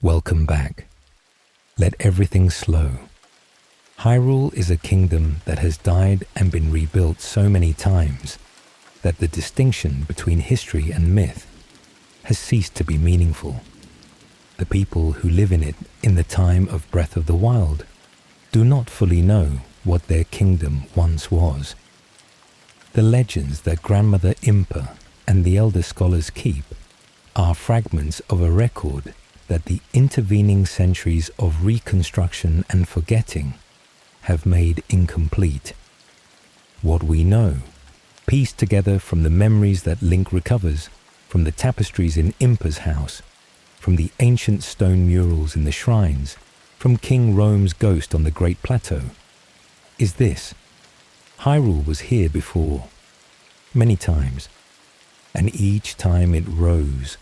Welcome back. Let everything slow. Hyrule is a kingdom that has died and been rebuilt so many times that the distinction between history and myth has ceased to be meaningful. The people who live in it in the time of Breath of the Wild do not fully know what their kingdom once was. The legends that Grandmother Impa and the elder scholars keep are fragments of a record that the intervening centuries of reconstruction and forgetting have made incomplete. What we know, pieced together from the memories that Link recovers, from the tapestries in Impa's house, from the ancient stone murals in the shrines, from King Rome's ghost on the Great Plateau, is this: Hyrule was here before, many times, and each time it rose,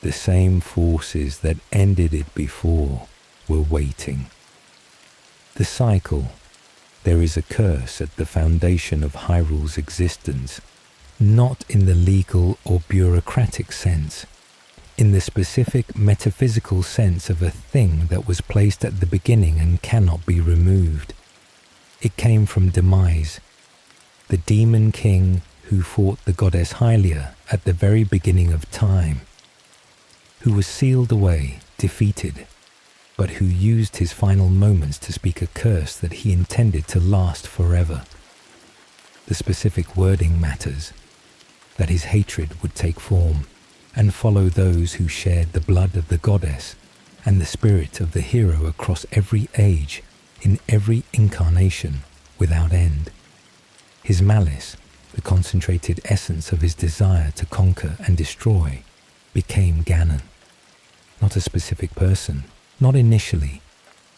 the same forces that ended it before were waiting. The cycle. There is a curse at the foundation of Hyrule's existence, not in the legal or bureaucratic sense, in the specific metaphysical sense of a thing that was placed at the beginning and cannot be removed. It came from Demise, the demon king who fought the goddess Hylia at the very beginning of time, who was sealed away, defeated, but who used his final moments to speak a curse that he intended to last forever. The specific wording matters, that his hatred would take form and follow those who shared the blood of the goddess and the spirit of the hero across every age, in every incarnation, without end. His malice, the concentrated essence of his desire to conquer and destroy, became Ganon. Not a specific person, not initially,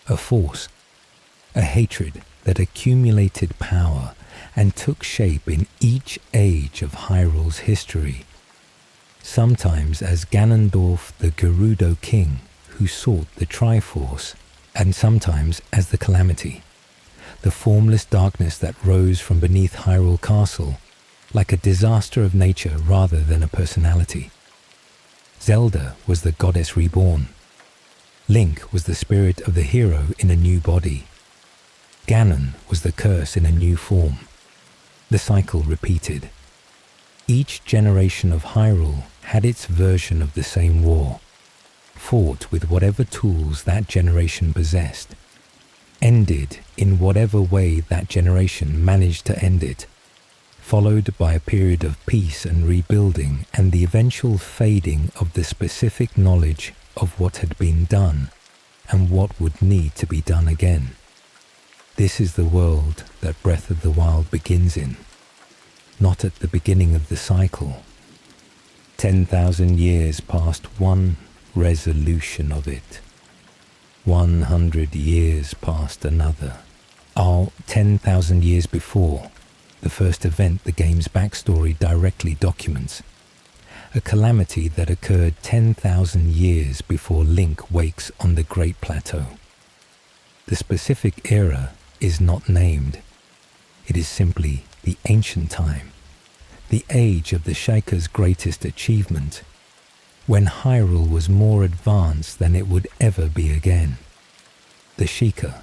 a force, a hatred that accumulated power and took shape in each age of Hyrule's history, sometimes as Ganondorf the Gerudo King who sought the Triforce, and sometimes as the Calamity, the formless darkness that rose from beneath Hyrule Castle like a disaster of nature rather than a personality. Zelda was the goddess reborn. Link was the spirit of the hero in a new body. Ganon was the curse in a new form. The cycle repeated. Each generation of Hyrule had its version of the same war, fought with whatever tools that generation possessed, ended in whatever way that generation managed to end it, followed by a period of peace and rebuilding and the eventual fading of the specific knowledge of what had been done and what would need to be done again. This is the world that Breath of the Wild begins in, not at the beginning of the cycle. 10,000 years past one resolution of it. 100 years past another. 10,000 years before, the first event the game's backstory directly documents. A calamity that occurred 10,000 years before Link wakes on the Great Plateau. The specific era is not named. It is simply the ancient time, the age of the Sheikah's greatest achievement, when Hyrule was more advanced than it would ever be again. The Sheikah,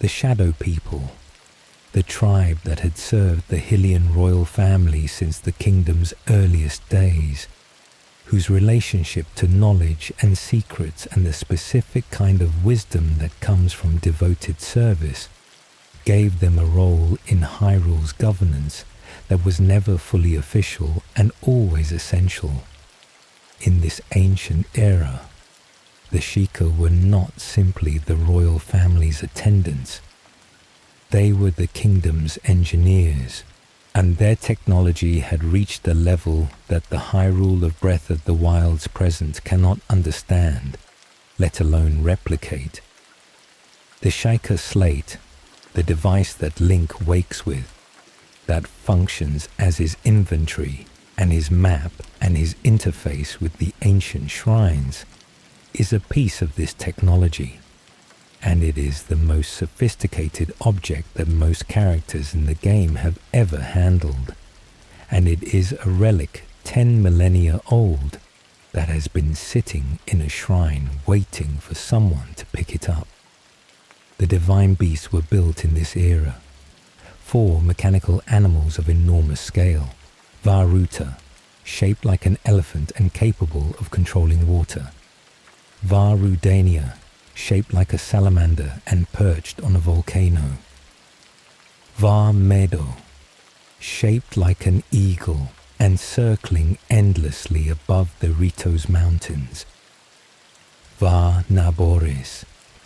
the Shadow People, the tribe that had served the Hylian royal family since the kingdom's earliest days, whose relationship to knowledge and secrets and the specific kind of wisdom that comes from devoted service gave them a role in Hyrule's governance that was never fully official and always essential. In this ancient era, the Sheikah were not simply the royal family's attendants. They were the kingdom's engineers, and their technology had reached a level that the Hyrule of Breath of the Wild's present cannot understand, let alone replicate. The Sheikah Slate, the device that Link wakes with, that functions as his inventory and his map and his interface with the ancient shrines, is a piece of this technology. And it is the most sophisticated object that most characters in the game have ever handled, and it is a relic 10 millennia old, that has been sitting in a shrine waiting for someone to pick it up. The divine beasts were built in this era. 4 mechanical animals of enormous scale. Varuta, shaped like an elephant and capable of controlling water. Varudania, shaped like a salamander and perched on a volcano. Varmedo, shaped like an eagle and circling endlessly above the Ritos Mountains. Varnabores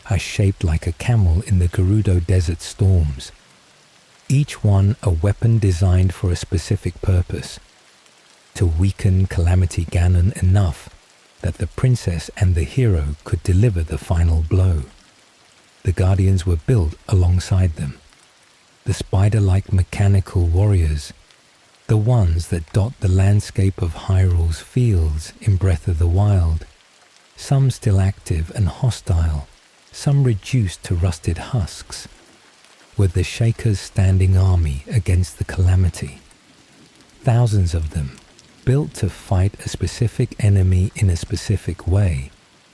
are shaped like a camel in the Gerudo Desert storms, each one a weapon designed for a specific purpose, to weaken Calamity Ganon enough that the princess and the hero could deliver the final blow. The Guardians were built alongside them, the spider-like mechanical warriors, the ones that dot the landscape of Hyrule's fields in Breath of the Wild, some still active and hostile, some reduced to rusted husks, were the Shaker's standing army against the Calamity. Thousands of them, built to fight a specific enemy in a specific way,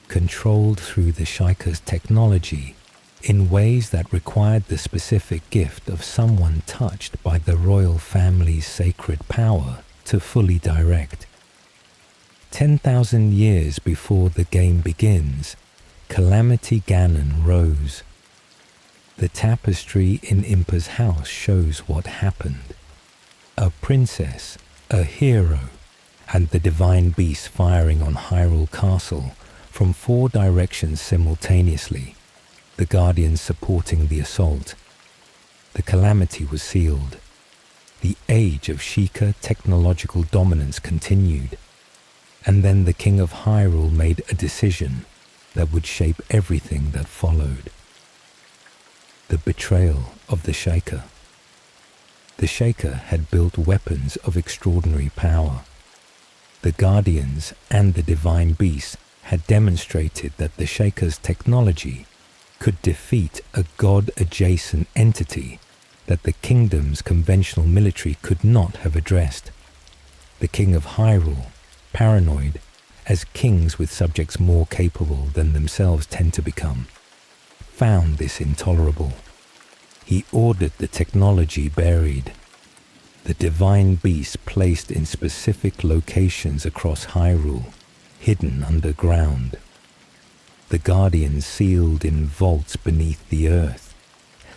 controlled through the Shaker's technology in ways that required the specific gift of someone touched by the royal family's sacred power to fully direct. 10,000 years before the game begins, Calamity Ganon rose. The tapestry in Impa's house shows what happened. A princess, a hero, and the divine beast firing on Hyrule Castle from 4 directions simultaneously, the Guardians supporting the assault. The Calamity was sealed. The age of Sheikah technological dominance continued, and then the King of Hyrule made a decision that would shape everything that followed. The betrayal of the Shaker. The Shaker had built weapons of extraordinary power. The Guardians and the Divine Beast had demonstrated that the Shaker's technology could defeat a god-adjacent entity that the kingdom's conventional military could not have addressed. The King of Hyrule, paranoid, as kings with subjects more capable than themselves tend to become, found this intolerable. He ordered the technology buried, the divine beast placed in specific locations across Hyrule, hidden underground. The Guardians sealed in vaults beneath the earth.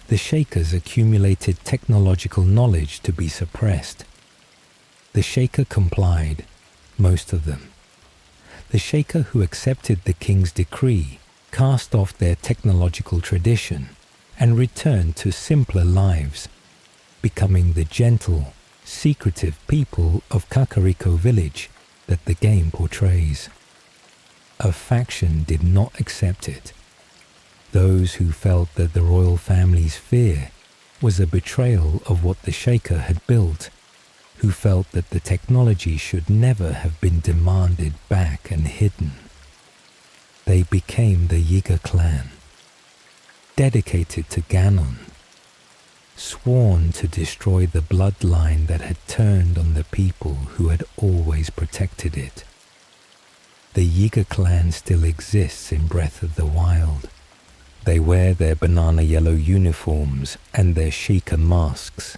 The Shakers accumulated technological knowledge to be suppressed. The Shaker complied, most of them. The Shaker who accepted the king's decree cast off their technological tradition and returned to simpler lives, becoming the gentle, secretive people of Kakariko Village that the game portrays. A faction did not accept it. Those who felt that the royal family's fear was a betrayal of what the Shaker had built, who felt that the technology should never have been demanded back and hidden. They became the Yiga clan, dedicated to Ganon, sworn to destroy the bloodline that had turned on the people who had always protected it. The Yiga clan still exists in Breath of the Wild. They wear their banana yellow uniforms and their Sheikah masks,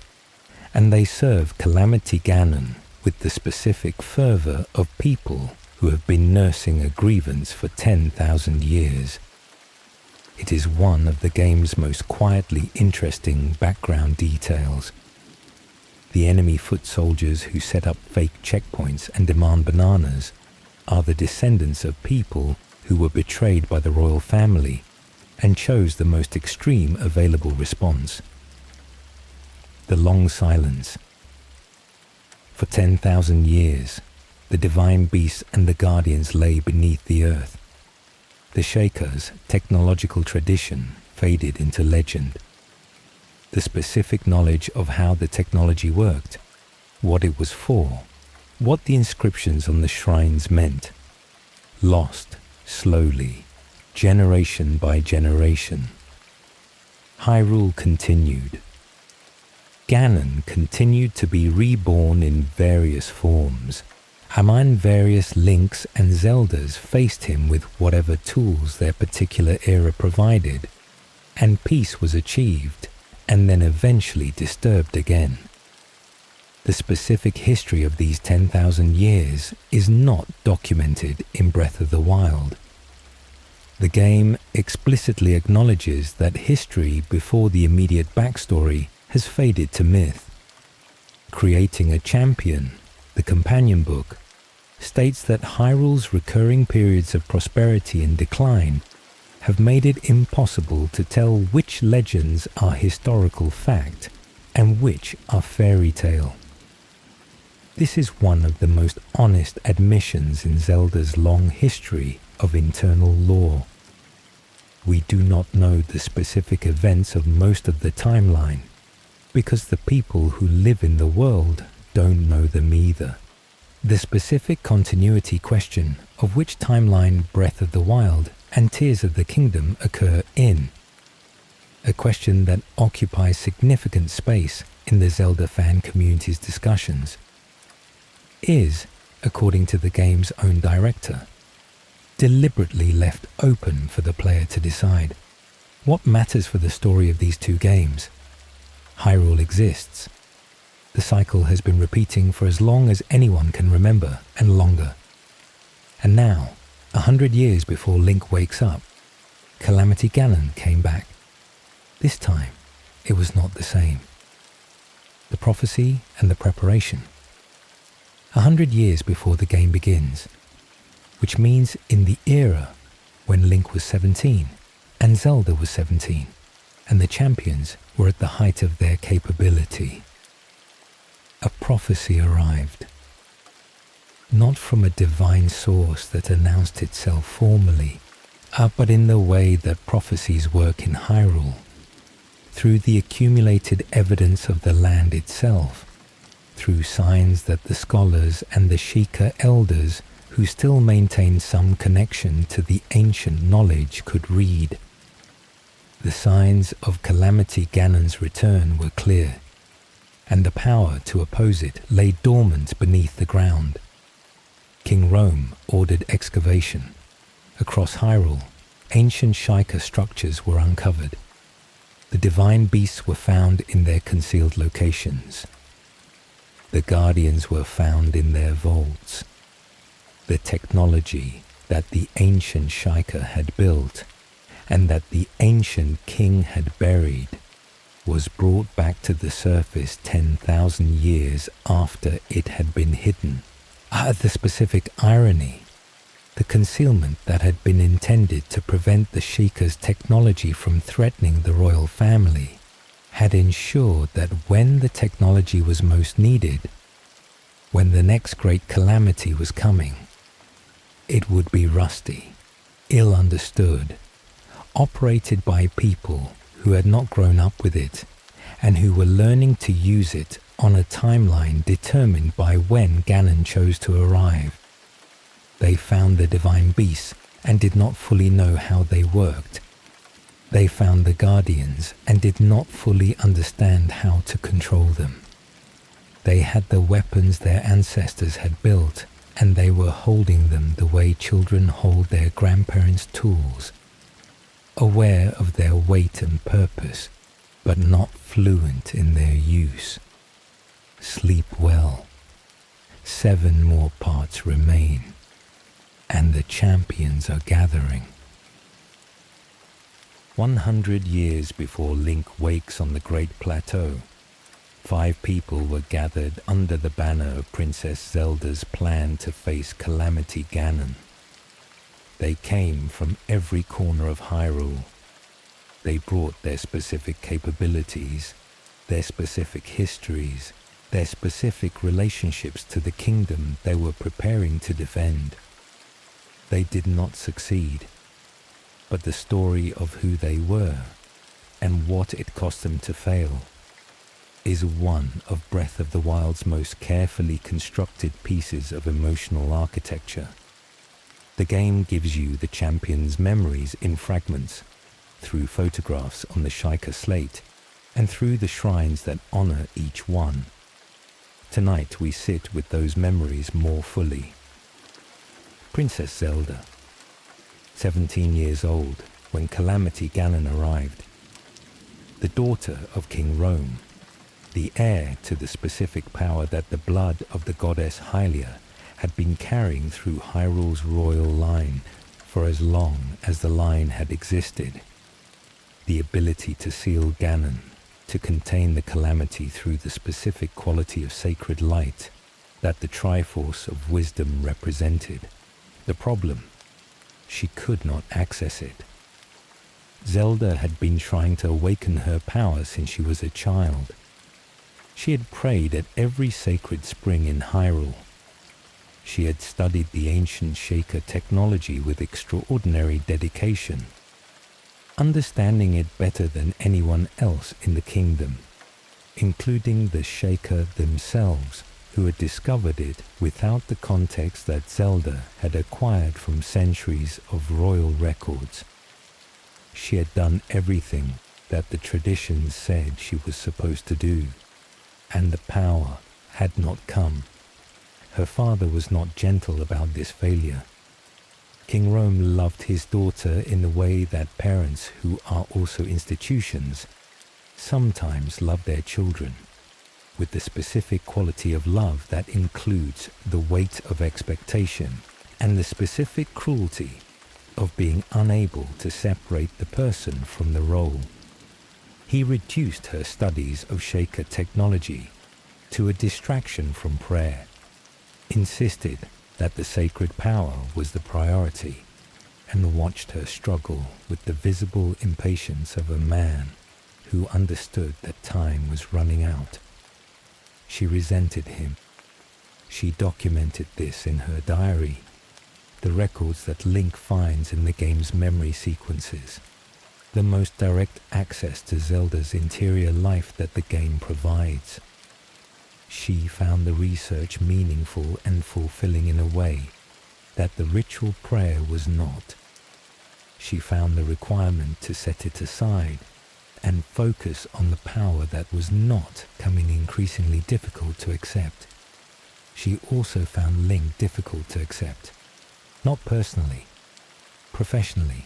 and they serve Calamity Ganon with the specific fervor of people who have been nursing a grievance for 10,000 years. It is one of the game's most quietly interesting background details. The enemy foot soldiers who set up fake checkpoints and demand bananas are the descendants of people who were betrayed by the royal family and chose the most extreme available response. The long silence. For 10,000 years, the divine beasts and the guardians lay beneath the earth. The Shaker's technological tradition faded into legend. The specific knowledge of how the technology worked, what it was for, what the inscriptions on the shrines meant, lost slowly, generation by generation. Hyrule continued. Ganon continued to be reborn in various forms, Among various Links and Zeldas faced him with whatever tools their particular era provided, and peace was achieved, and then eventually disturbed again. The specific history of these 10,000 years is not documented in Breath of the Wild. The game explicitly acknowledges that history before the immediate backstory has faded to myth. Creating a Champion, the companion book, states that Hyrule's recurring periods of prosperity and decline have made it impossible to tell which legends are historical fact and which are fairy tale. This is one of the most honest admissions in Zelda's long history of internal lore. We do not know the specific events of most of the timeline, because the people who live in the world don't know them either. The specific continuity question of which timeline Breath of the Wild and Tears of the Kingdom occur in, a question that occupies significant space in the Zelda fan community's discussions, is, according to the game's own director, deliberately left open for the player to decide. What matters for the story of these two games? Hyrule exists. The cycle has been repeating for as long as anyone can remember, and longer. And now, 100 years before Link wakes up, Calamity Ganon came back. This time, it was not the same. The prophecy and the preparation. 100 years before the game begins, which means in the era when Link was 17 and Zelda was 17, and the champions were at the height of their capability. A prophecy arrived, not from a divine source that announced itself formally, but in the way that prophecies work in Hyrule, through the accumulated evidence of the land itself, through signs that the scholars and the Sheikah elders who still maintained some connection to the ancient knowledge could read. The signs of Calamity Ganon's return were clear, and the power to oppose it lay dormant beneath the ground. King Rome ordered excavation. Across Hyrule, ancient Sheikah structures were uncovered. The divine beasts were found in their concealed locations. The guardians were found in their vaults. The technology that the ancient Sheikah had built and that the ancient king had buried was brought back to the surface 10,000 years after it had been hidden. The specific irony, the concealment that had been intended to prevent the Sheikah's technology from threatening the royal family, had ensured that when the technology was most needed, when the next great calamity was coming, it would be rusty, ill understood, operated by people who had not grown up with it and who were learning to use it on a timeline determined by when Ganon chose to arrive. They found the divine beasts and did not fully know how they worked. They found the guardians and did not fully understand how to control them. They had the weapons their ancestors had built, and they were holding them the way children hold their grandparents' tools, aware of their weight and purpose, but not fluent in their use. Sleep well. 7 more parts remain, and the champions are gathering. 100 years before Link wakes on the Great Plateau, 5 people were gathered under the banner of Princess Zelda's plan to face Calamity Ganon. They came from every corner of Hyrule. They brought their specific capabilities, their specific histories, their specific relationships to the kingdom they were preparing to defend. They did not succeed, but the story of who they were and what it cost them to fail is one of Breath of the Wild's most carefully constructed pieces of emotional architecture. The game gives you the champion's memories in fragments, through photographs on the Sheikah slate, and through the shrines that honor each one. Tonight we sit with those memories more fully. Princess Zelda, 17 years old when Calamity Ganon arrived, the daughter of King Rome, the heir to the specific power that the blood of the goddess Hylia had been carrying through Hyrule's royal line for as long as the line had existed. The ability to seal Ganon, to contain the calamity through the specific quality of sacred light that the Triforce of Wisdom represented. The problem, she could not access it. Zelda had been trying to awaken her power since she was a child. She had prayed at every sacred spring in Hyrule. She had studied the ancient Shaker technology with extraordinary dedication, understanding it better than anyone else in the kingdom, including the Shaker themselves, who had discovered it without the context that Zelda had acquired from centuries of royal records. She had done everything that the traditions said she was supposed to do, and the power had not come. Her father was not gentle about this failure. King Rome loved his daughter in the way that parents who are also institutions sometimes love their children, with the specific quality of love that includes the weight of expectation and the specific cruelty of being unable to separate the person from the role. He reduced her studies of Shaker technology to a distraction from prayer, insisted that the sacred power was the priority, and watched her struggle with the visible impatience of a man who understood that time was running out. She resented him. She documented this in her diary, the records that Link finds in the game's memory sequences, the most direct access to Zelda's interior life that the game provides. She found the research meaningful and fulfilling in a way that the ritual prayer was not. She found the requirement to set it aside and focus on the power that was not coming increasingly difficult to accept. She also found Link difficult to accept, not personally, professionally.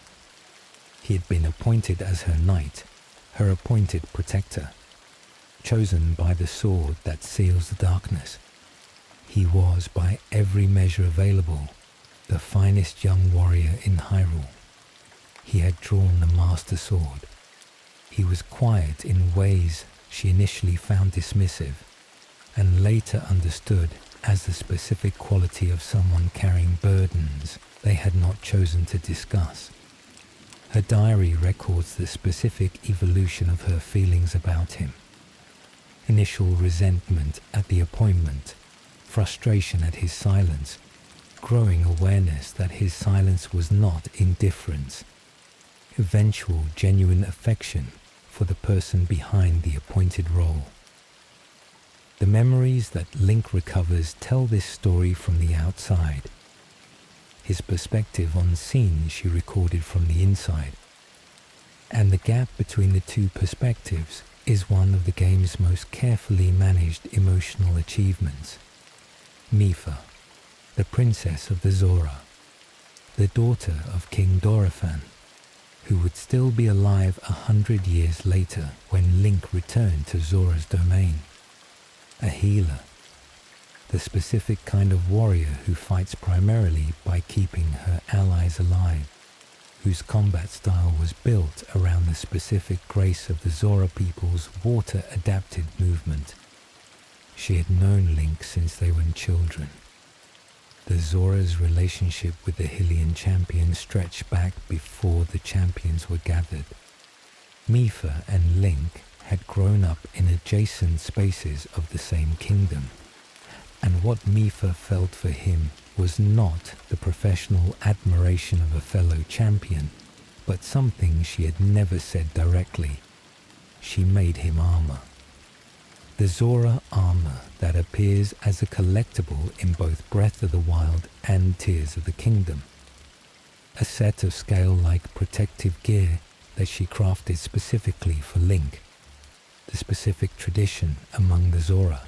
He had been appointed as her knight, her appointed protector, chosen by the sword that seals the darkness. He was, by every measure available, the finest young warrior in Hyrule. He had drawn the Master Sword. He was quiet in ways she initially found dismissive, and later understood as the specific quality of someone carrying burdens they had not chosen to discuss. Her diary records the specific evolution of her feelings about him. Initial resentment at the appointment, frustration at his silence, growing awareness that his silence was not indifference, eventual genuine affection for the person behind the appointed role. The memories that Link recovers tell this story from the outside. His perspective on scenes she recorded from the inside. And the gap between the two perspectives is one of the game's most carefully managed emotional achievements. Mipha, the princess of the Zora, the daughter of King Dorephan, who would still be alive 100 years later when Link returned to Zora's domain. A healer, the specific kind of warrior who fights primarily by keeping her allies alive, whose combat style was built around the specific grace of the Zora people's water-adapted movement. She had known Link since they were children. The Zora's relationship with the Hylian champion stretched back before the champions were gathered. Mipha and Link had grown up in adjacent spaces of the same kingdom, and what Mipha felt for him was not the professional admiration of a fellow champion, but something she had never said directly. She made him armor. The Zora armor that appears as a collectible in both Breath of the Wild and Tears of the Kingdom. A set of scale-like protective gear that she crafted specifically for Link, the specific tradition among the Zora.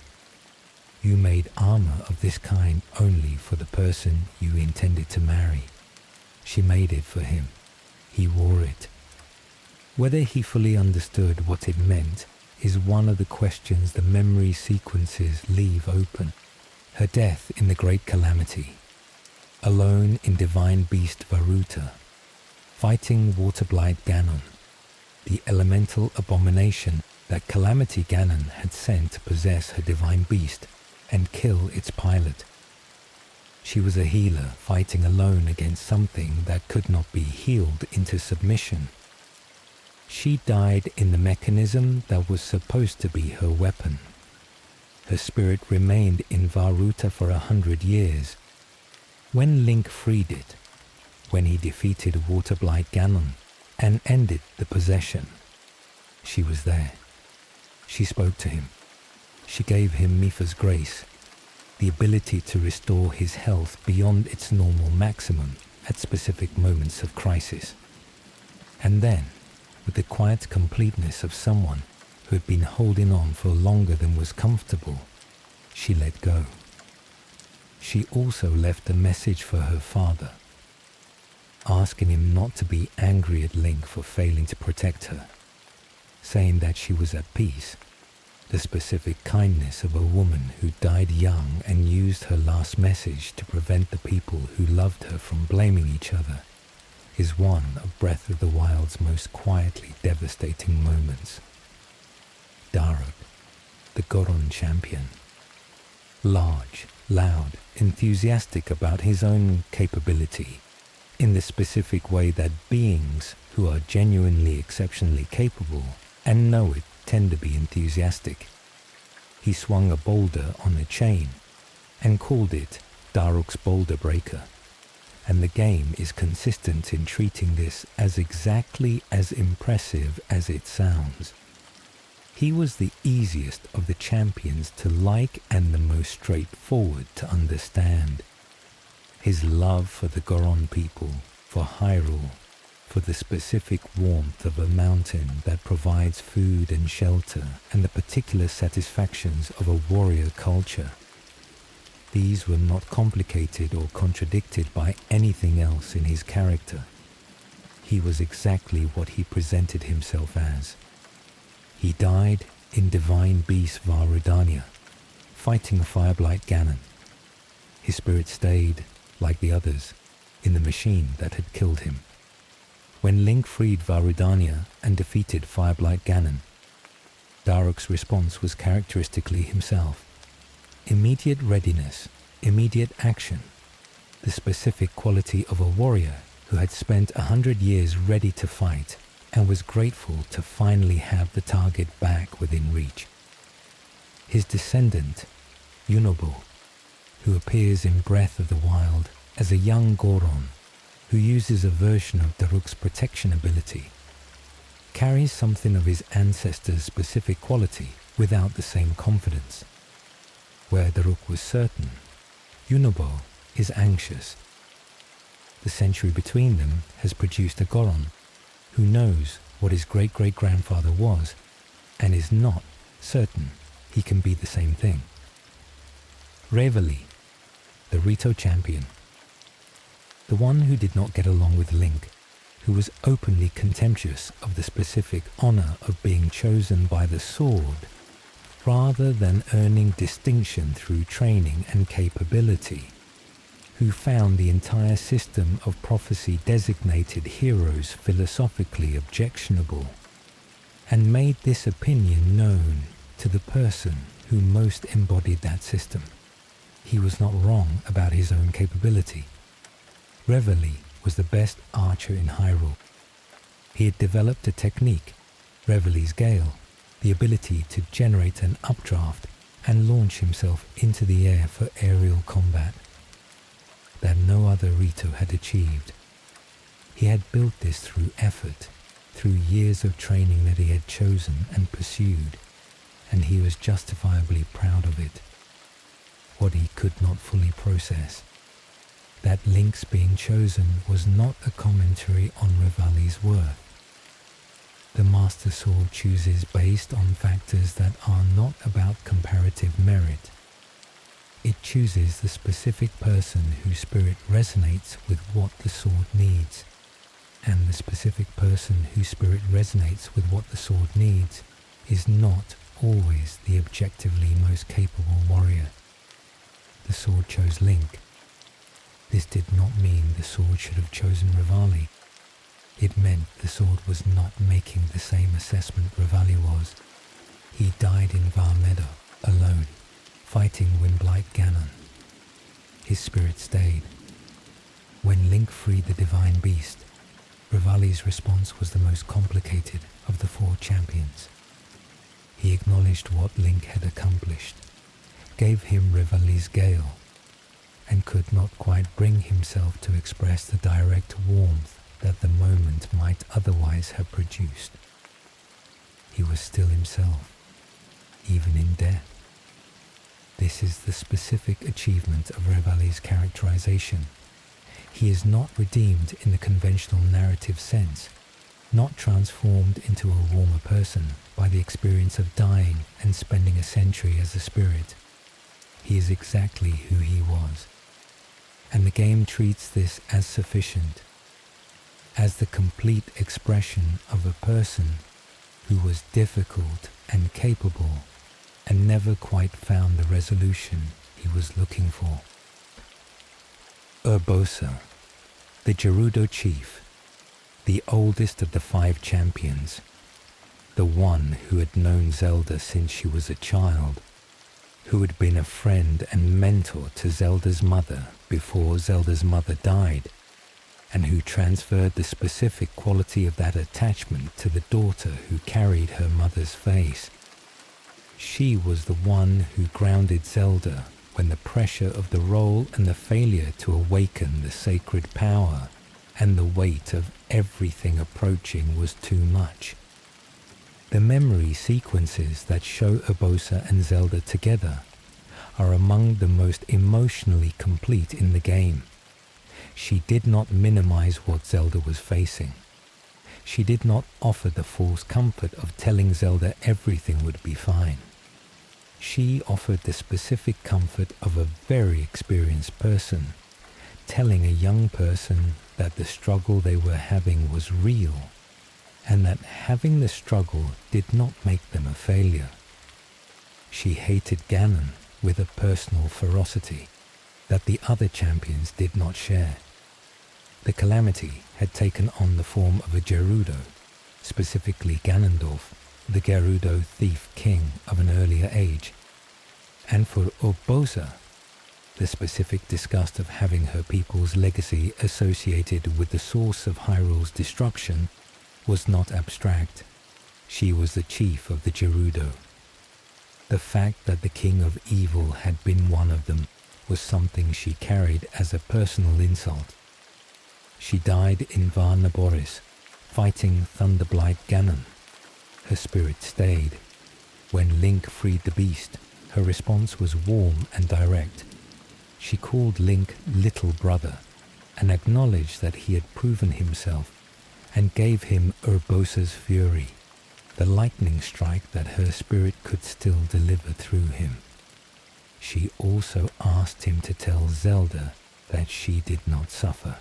You made armor of this kind only for the person you intended to marry. She made it for him. He wore it. Whether he fully understood what it meant is one of the questions the memory sequences leave open. Her death in the Great Calamity, alone in Divine Beast Varuta, fighting Waterblight Ganon, the elemental abomination that Calamity Ganon had sent to possess her Divine Beast and kill its pilot. She was a healer fighting alone against something that could not be healed into submission. She died in the mechanism that was supposed to be her weapon. Her spirit remained in Varuta for 100 years. When Link freed it, when he defeated Waterblight Ganon and ended the possession, she was there. She spoke to him. She gave him Mipha's grace, the ability to restore his health beyond its normal maximum at specific moments of crisis. And then, with the quiet completeness of someone who had been holding on for longer than was comfortable, she let go. She also left a message for her father, asking him not to be angry at Link for failing to protect her, saying that she was at peace. The specific kindness of a woman who died young and used her last message to prevent the people who loved her from blaming each other is one of Breath of the Wild's most quietly devastating moments. Daruk, the Goron champion. Large, loud, enthusiastic about his own capability, in the specific way that beings who are genuinely exceptionally capable and know it tend to be enthusiastic. He swung a boulder on a chain and called it Daruk's Boulder Breaker. And the game is consistent in treating this as exactly as impressive as it sounds. He was the easiest of the champions to like and the most straightforward to understand. His love for the Goron people, for Hyrule, for the specific warmth of a mountain that provides food and shelter and the particular satisfactions of a warrior culture. These were not complicated or contradicted by anything else in his character. He was exactly what he presented himself as. He died in Divine Beast Varudania, fighting Fireblight Ganon. His spirit stayed, like the others, in the machine that had killed him. When Link freed Varudania and defeated Fireblight Ganon, Daruk's response was characteristically himself. Immediate readiness, immediate action, the specific quality of a warrior who had spent 100 years ready to fight and was grateful to finally have the target back within reach. His descendant, Yunobo, who appears in Breath of the Wild as a young Goron who uses a version of Daruk's protection ability, carries something of his ancestor's specific quality without the same confidence. Where Daruk was certain, Yunobo is anxious. The century between them has produced a Goron who knows what his great-great-grandfather was and is not certain he can be the same thing. Reveli, the Rito champion, the one who did not get along with Link, who was openly contemptuous of the specific honor of being chosen by the sword rather than earning distinction through training and capability, who found the entire system of prophecy-designated heroes philosophically objectionable, and made this opinion known to the person who most embodied that system. He was not wrong about his own capability. Reveli was the best archer in Hyrule. He had developed a technique, Reveli's Gale, the ability to generate an updraft and launch himself into the air for aerial combat, that no other Rito had achieved. He had built this through effort, through years of training that he had chosen and pursued, and he was justifiably proud of it. What he could not fully process, that Link's being chosen was not a commentary on Reveli's worth. The Master Sword chooses based on factors that are not about comparative merit, It chooses the specific person whose spirit resonates with what the sword needs, and the specific person whose spirit resonates with what the sword needs is not always the objectively most capable warrior. The sword chose Link. This did not mean the sword should have chosen Revali. It meant the sword was not making the same assessment Revali was. He died in Var Meadow, alone, fighting Windblight Ganon. His spirit stayed. When Link freed the divine beast, Revali's response was the most complicated of the four champions. He acknowledged what Link had accomplished, gave him Revali's Gale, and could not quite bring himself to express the direct warmth that the moment might otherwise have produced. He was still himself, even in death. This is the specific achievement of Revali's characterization. He is not redeemed in the conventional narrative sense, not transformed into a warmer person by the experience of dying and spending a century as a spirit. He is exactly who he was, and the game treats this as sufficient, as the complete expression of a person who was difficult and capable and never quite found the resolution he was looking for. Urbosa, the Gerudo chief, the oldest of the 5 champions, the one who had known Zelda since she was a child, who had been a friend and mentor to Zelda's mother before Zelda's mother died, and who transferred the specific quality of that attachment to the daughter who carried her mother's face. She was the one who grounded Zelda when the pressure of the role and the failure to awaken the sacred power and the weight of everything approaching was too much. The memory sequences that show Urbosa and Zelda together are among the most emotionally complete in the game. She did not minimize what Zelda was facing. She did not offer the false comfort of telling Zelda everything would be fine. She offered the specific comfort of a very experienced person, telling a young person that the struggle they were having was real, and that having the struggle did not make them a failure. She hated Ganon with a personal ferocity that the other champions did not share. The calamity had taken on the form of a Gerudo, specifically Ganondorf, the Gerudo thief king of an earlier age. And for Urbosa, the specific disgust of having her people's legacy associated with the source of Hyrule's destruction was not abstract. She was the chief of the Gerudo. The fact that the king of evil had been one of them was something she carried as a personal insult. She died in Var Naboris, fighting Thunderblight Ganon. Her spirit stayed. When Link freed the beast, her response was warm and direct. She called Link Little Brother and acknowledged that he had proven himself and gave him Urbosa's fury, the lightning strike that her spirit could still deliver through him. She also asked him to tell Zelda that she did not suffer.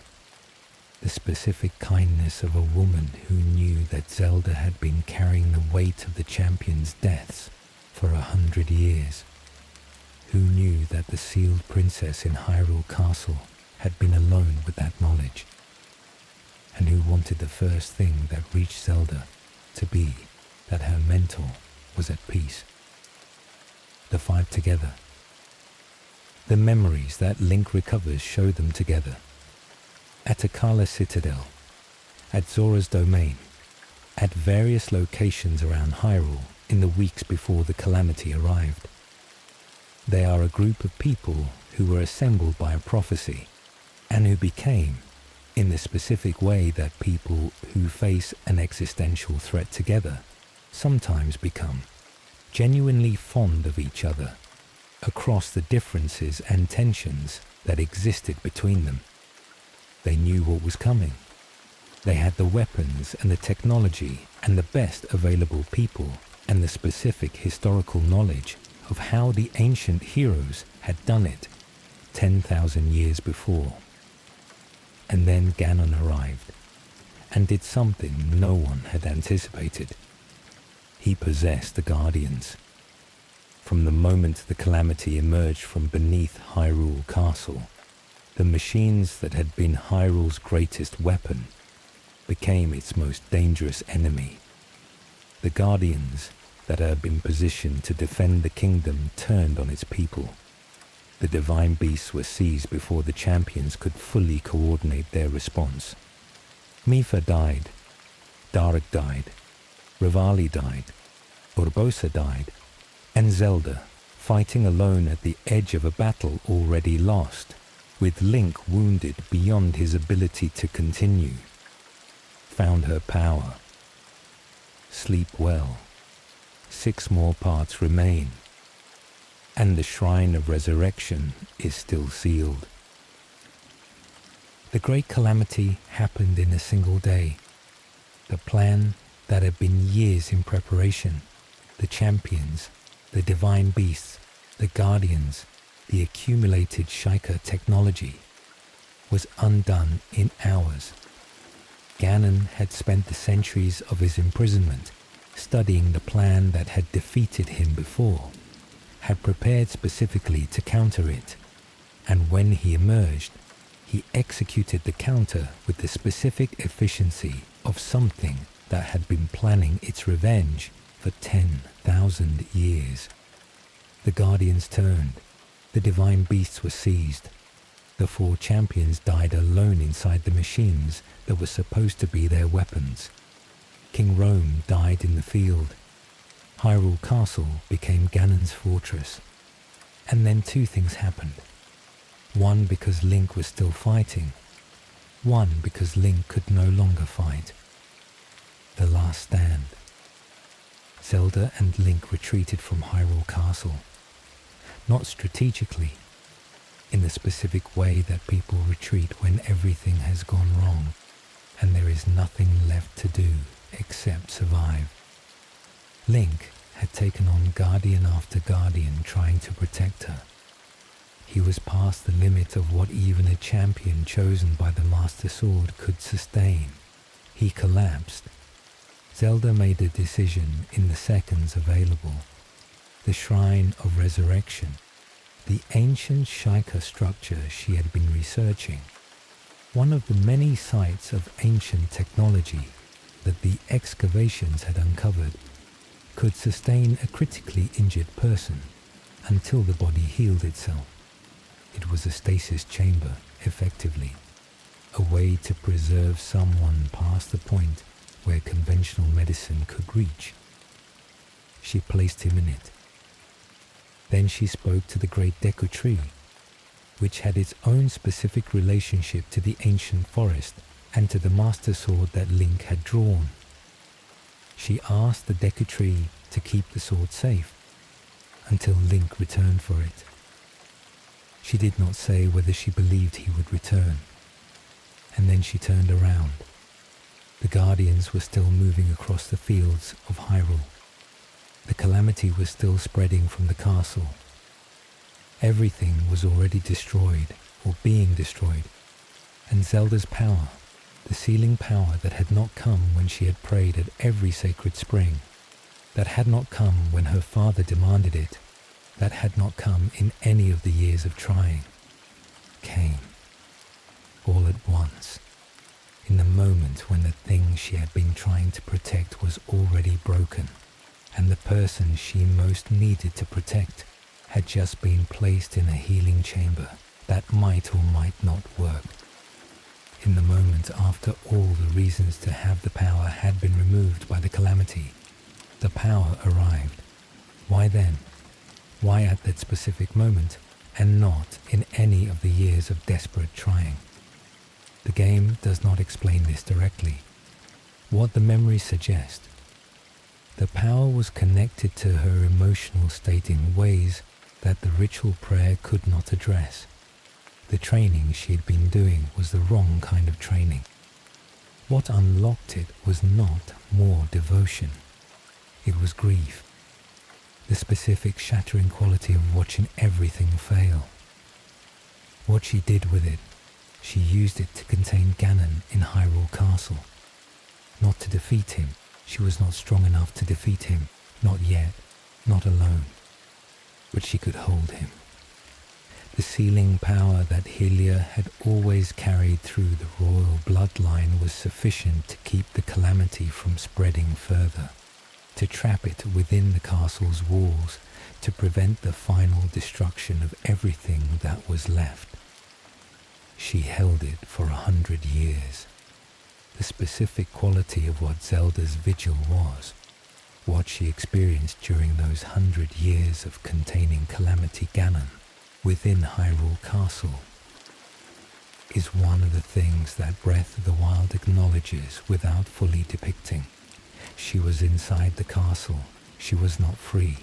The specific kindness of a woman who knew that Zelda had been carrying the weight of the champions' deaths for 100 years, who knew that the sealed princess in Hyrule Castle had been alone with that knowledge, and who wanted the first thing that reached Zelda to be that her mentor was at peace. The 5 together. The memories that Link recovers show them together. At Akala Citadel, at Zora's Domain, at various locations around Hyrule in the weeks before the calamity arrived. They are a group of people who were assembled by a prophecy and who became, in the specific way that people who face an existential threat together sometimes become, genuinely fond of each other across the differences and tensions that existed between them. They knew what was coming. They had the weapons and the technology and the best available people and the specific historical knowledge of how the ancient heroes had done it 10,000 years before. And then Ganon arrived, and did something no one had anticipated. He possessed the Guardians. From the moment the calamity emerged from beneath Hyrule Castle, the machines that had been Hyrule's greatest weapon became its most dangerous enemy. The Guardians that had been positioned to defend the kingdom turned on its people. The divine beasts were seized before the champions could fully coordinate their response. Mipha died, Darik died, Rivali died, Urbosa died, and Zelda, fighting alone at the edge of a battle already lost, with Link wounded beyond his ability to continue, found her power. Sleep well. 6 more parts remain, and the Shrine of Resurrection is still sealed. The great calamity happened in a single day. The plan that had been years in preparation, the champions, the divine beasts, the guardians, the accumulated Sheikah technology, was undone in hours. Ganon had spent the centuries of his imprisonment studying the plan that had defeated him before, had prepared specifically to counter it, and when he emerged, he executed the counter with the specific efficiency of something that had been planning its revenge for 10,000 years. The Guardians turned, the divine beasts were seized, the 4 champions died alone inside the machines that were supposed to be their weapons. King Rome died in the field. Hyrule Castle became Ganon's fortress. And then 2 things happened. One because Link was still fighting. One because Link could no longer fight. The last stand. Zelda and Link retreated from Hyrule Castle. Not strategically, in the specific way that people retreat when everything has gone wrong and there is nothing left to do except survive. Link had taken on guardian after guardian trying to protect her. He was past the limit of what even a champion chosen by the Master Sword could sustain. He collapsed. Zelda made a decision in the seconds available. The Shrine of Resurrection, the ancient Sheikah structure she had been researching, one of the many sites of ancient technology that the excavations had uncovered, could sustain a critically injured person until the body healed itself. It was a stasis chamber, effectively, a way to preserve someone past the point where conventional medicine could reach. She placed him in it. Then she spoke to the great Deku Tree, which had its own specific relationship to the ancient forest and to the Master Sword that Link had drawn. She asked the Deku Tree to keep the sword safe until Link returned for it. She did not say whether she believed he would return. And then she turned around. The Guardians were still moving across the fields of Hyrule. The calamity was still spreading from the castle. Everything was already destroyed or being destroyed, and Zelda's power, the sealing power that had not come when she had prayed at every sacred spring, that had not come when her father demanded it, that had not come in any of the years of trying, came, all at once, in the moment when the thing she had been trying to protect was already broken, and the person she most needed to protect had just been placed in a healing chamber that might or might not work. In the moment after all the reasons to have the power had been removed by the calamity, the power arrived. Why then? Why at that specific moment, and not in any of the years of desperate trying? The game does not explain this directly. What the memories suggest, the power was connected to her emotional state in ways that the ritual prayer could not address. The training she had been doing was the wrong kind of training. What unlocked it was not more devotion. It was grief. The specific shattering quality of watching everything fail. What she did with it, she used it to contain Ganon in Hyrule Castle. Not to defeat him, she was not strong enough to defeat him, not yet, not alone. But she could hold him. The sealing power that Hylia had always carried through the royal bloodline was sufficient to keep the calamity from spreading further, to trap it within the castle's walls, to prevent the final destruction of everything that was left. She held it for 100 years. The specific quality of what Zelda's Vigil was, what she experienced during those 100 years of containing Calamity Ganon within Hyrule Castle, is one of the things that Breath of the Wild acknowledges without fully depicting. She was inside the castle. She was not free.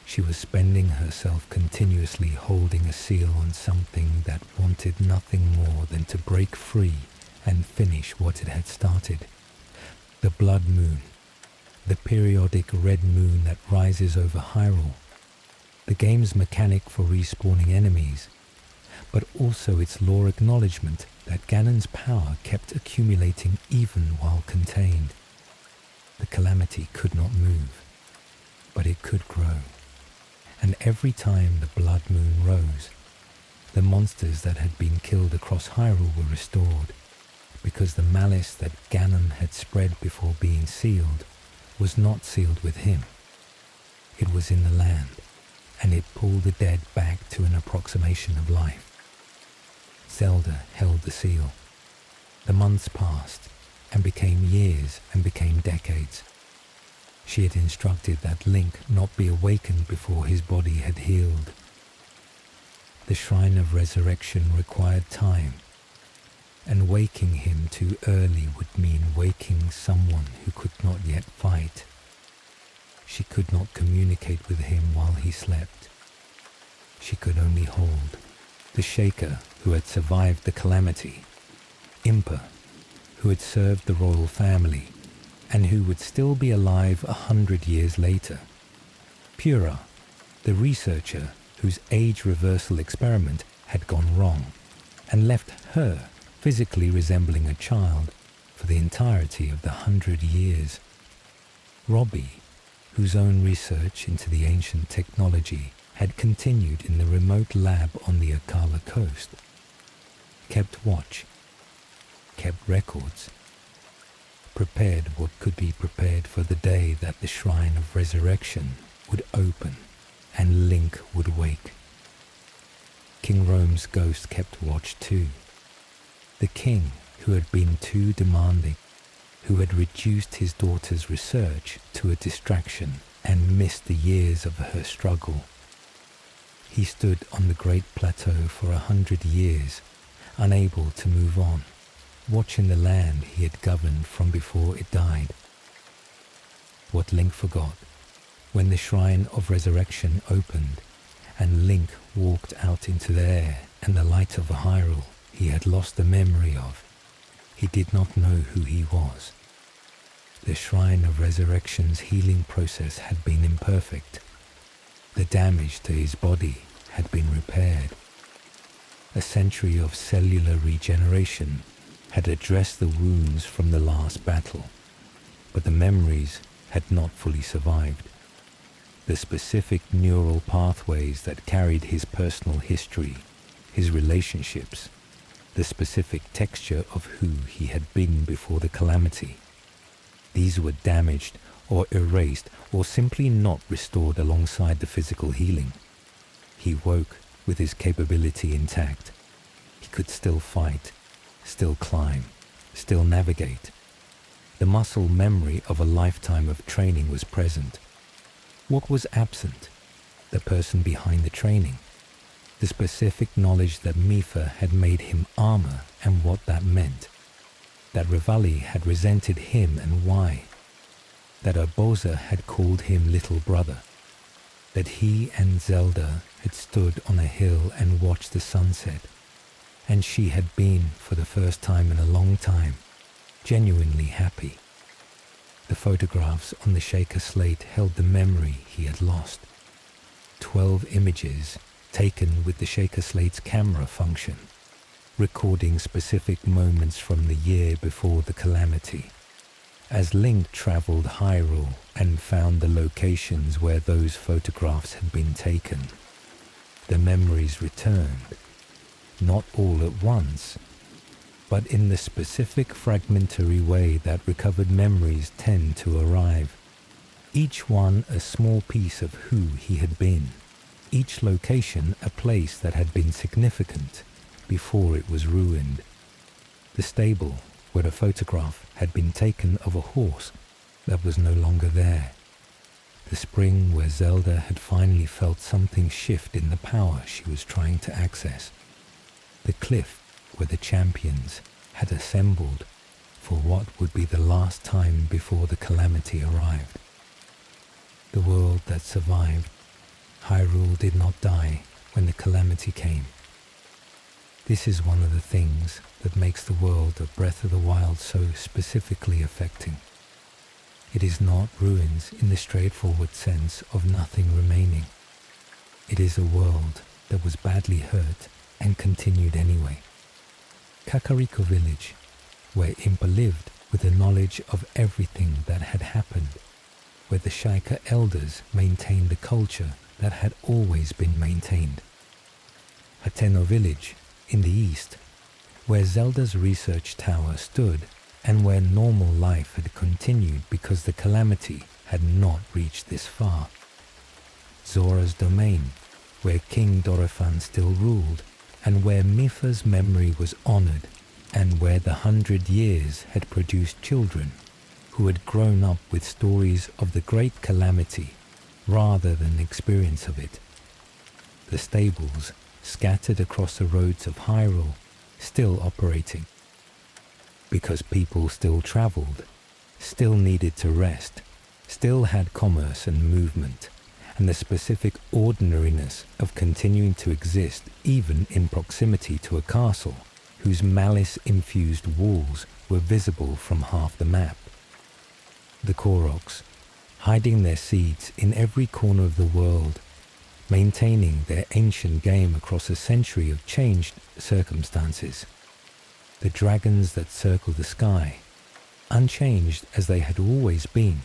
She was spending herself continuously holding a seal on something that wanted nothing more than to break free and finish what it had started. The blood moon, the periodic red moon that rises over Hyrule, the game's mechanic for respawning enemies, but also its lore acknowledgement that Ganon's power kept accumulating even while contained. The calamity could not move, but it could grow. And every time the blood moon rose, the monsters that had been killed across Hyrule were restored, because the malice that Ganon had spread before being sealed was not sealed with him. It was in the land, and it pulled the dead back to an approximation of life. Zelda held the seal. The months passed, and became years, and became decades. She had instructed that Link not be awakened before his body had healed. The Shrine of Resurrection required time, and waking him too early would mean waking someone who could not yet fight. She could not communicate with him while he slept. She could only hold the Shaker who had survived the calamity, Impa, who had served the royal family, and who would still be alive 100 years later. Pura, the researcher whose age reversal experiment had gone wrong, and left her physically resembling a child for the entirety of the 100 years. Robbie, whose own research into the ancient technology had continued in the remote lab on the Akala coast, kept watch, kept records, prepared what could be prepared for the day that the Shrine of Resurrection would open and Link would wake. King Rome's ghost kept watch too. The king who had been too demanding, who had reduced his daughter's research to a distraction and missed the years of her struggle. He stood on the Great Plateau for 100 years, unable to move on, watching the land he had governed from before it died. What Link forgot, when the Shrine of Resurrection opened and Link walked out into the air and the light of Hyrule he had lost the memory of, he did not know who he was. The Shrine of Resurrection's healing process had been imperfect. The damage to his body had been repaired. A century of cellular regeneration had addressed the wounds from the last battle, but the memories had not fully survived. The specific neural pathways that carried his personal history, his relationships, the specific texture of who he had been before the calamity, these were damaged or erased or simply not restored alongside the physical healing. He woke with his capability intact. He could still fight, still climb, still navigate. The muscle memory of a lifetime of training was present. What was absent? The person behind the training. The specific knowledge that Mipha had made him armor and what that meant. That Revali had resented him and why. That Urbosa had called him little brother. That he and Zelda had stood on a hill and watched the sunset. And she had been, for the first time in a long time, genuinely happy. The photographs on the shaker slate held the memory he had lost. 12 images taken with the shaker slate's camera function, recording specific moments from the year before the calamity. As Link traveled Hyrule and found the locations where those photographs had been taken, the memories returned, not all at once, but in the specific fragmentary way that recovered memories tend to arrive, each one a small piece of who he had been, each location a place that had been significant before it was ruined. The stable, where a photograph had been taken of a horse that was no longer there. The spring where Zelda had finally felt something shift in the power she was trying to access. The cliff where the champions had assembled for what would be the last time before the calamity arrived. The world that survived. Hyrule did not die when the calamity came. This is one of the things that makes the world of Breath of the Wild so specifically affecting. It is not ruins in the straightforward sense of nothing remaining. It is a world that was badly hurt and continued anyway. Kakariko Village, where Impa lived with the knowledge of everything that had happened, where the Shaika elders maintained the culture that had always been maintained. Hateno Village, in the east, where Zelda's research tower stood and where normal life had continued because the calamity had not reached this far. Zora's domain, where King Dorephan still ruled and where Mipha's memory was honored and where the 100 years had produced children who had grown up with stories of the great calamity rather than experience of it. The stables, scattered across the roads of Hyrule, still operating. Because people still traveled, still needed to rest, still had commerce and movement, and the specific ordinariness of continuing to exist even in proximity to a castle whose malice-infused walls were visible from half the map. The Koroks, hiding their seeds in every corner of the world, maintaining their ancient game across a century of changed circumstances. The dragons that circle the sky, unchanged as they had always been,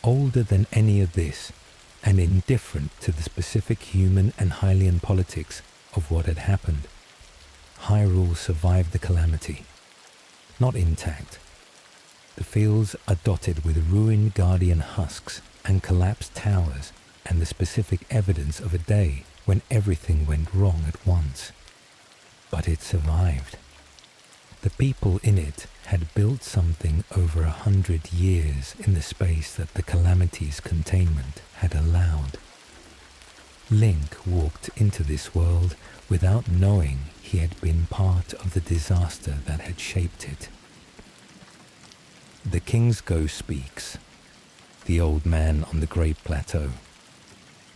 older than any of this, and indifferent to the specific human and Hylian politics of what had happened. Hyrule survived the calamity, not intact. The fields are dotted with ruined guardian husks and collapsed towers and the specific evidence of a day when everything went wrong at once. But it survived. The people in it had built something over 100 years in the space that the calamity's containment had allowed. Link walked into this world without knowing he had been part of the disaster that had shaped it. The King's Ghost speaks, the old man on the Great Plateau.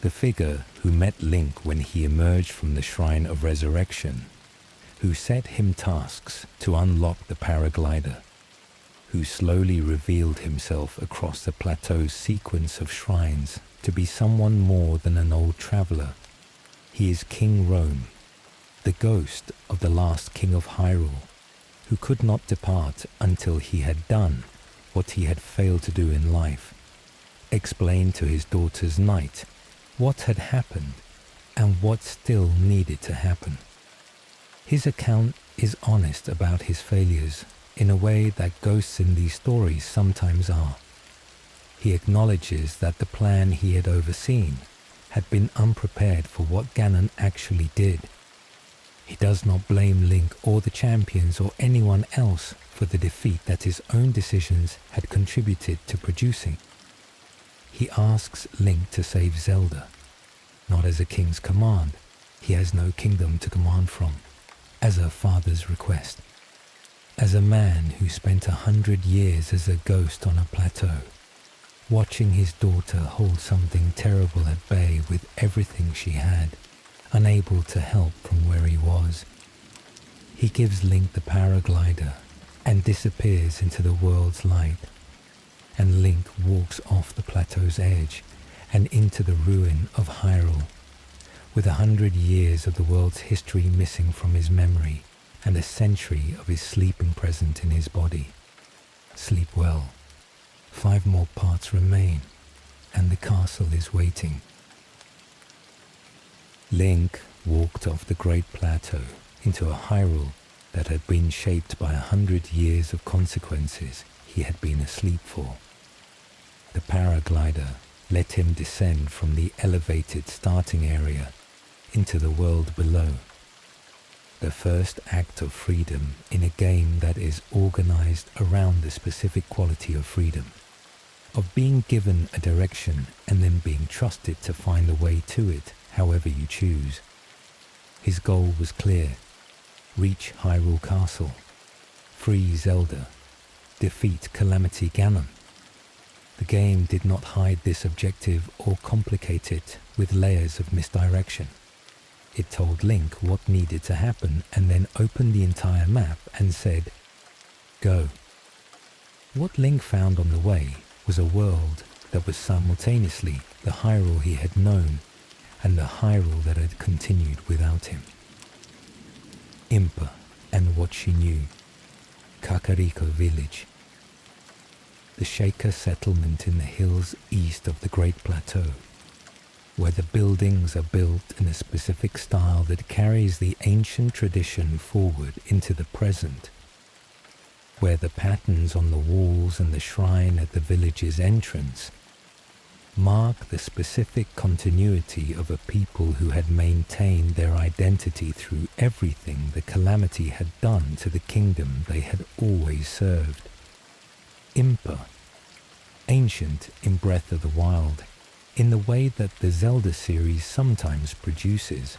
The figure who met Link when he emerged from the Shrine of Resurrection, who set him tasks to unlock the paraglider, who slowly revealed himself across the plateau's sequence of shrines to be someone more than an old traveler. He is King Rome, the ghost of the last king of Hyrule, who could not depart until he had done what he had failed to do in life, explained to his daughter's knight what had happened and what still needed to happen. His account is honest about his failures in a way that ghosts in these stories sometimes are. He acknowledges that the plan he had overseen had been unprepared for what Ganon actually did. He does not blame Link or the champions or anyone else for the defeat that his own decisions had contributed to producing. He asks Link to save Zelda, not as a king's command, he has no kingdom to command from, as her father's request. As a man who spent 100 years as a ghost on a plateau, watching his daughter hold something terrible at bay with everything she had, unable to help from where he was. He gives Link the paraglider and disappears into the world's light. and Link walks off the plateau's edge and into the ruin of Hyrule, with 100 years of the world's history missing from his memory and a century of his sleeping present in his body. Sleep well. 5 more parts remain, and the castle is waiting. Link walked off the Great Plateau into a Hyrule that had been shaped by 100 years of consequences he had been asleep for. The paraglider let him descend from the elevated starting area into the world below. The first act of freedom in a game that is organized around the specific quality of freedom, of being given a direction and then being trusted to find a way to it however you choose. His goal was clear: reach Hyrule Castle, free Zelda, defeat Calamity Ganon. The game did not hide this objective or complicate it with layers of misdirection. It told Link what needed to happen and then opened the entire map and said, "Go." What Link found on the way was a world that was simultaneously the Hyrule he had known and the Hyrule that had continued without him. Impa and what she knew. Kakariko Village. The Shaker settlement in the hills east of the Great Plateau, where the buildings are built in a specific style that carries the ancient tradition forward into the present, where the patterns on the walls and the shrine at the village's entrance mark the specific continuity of a people who had maintained their identity through everything the Calamity had done to the kingdom they had always served. Impa, ancient in Breath of the Wild, in the way that the Zelda series sometimes produces.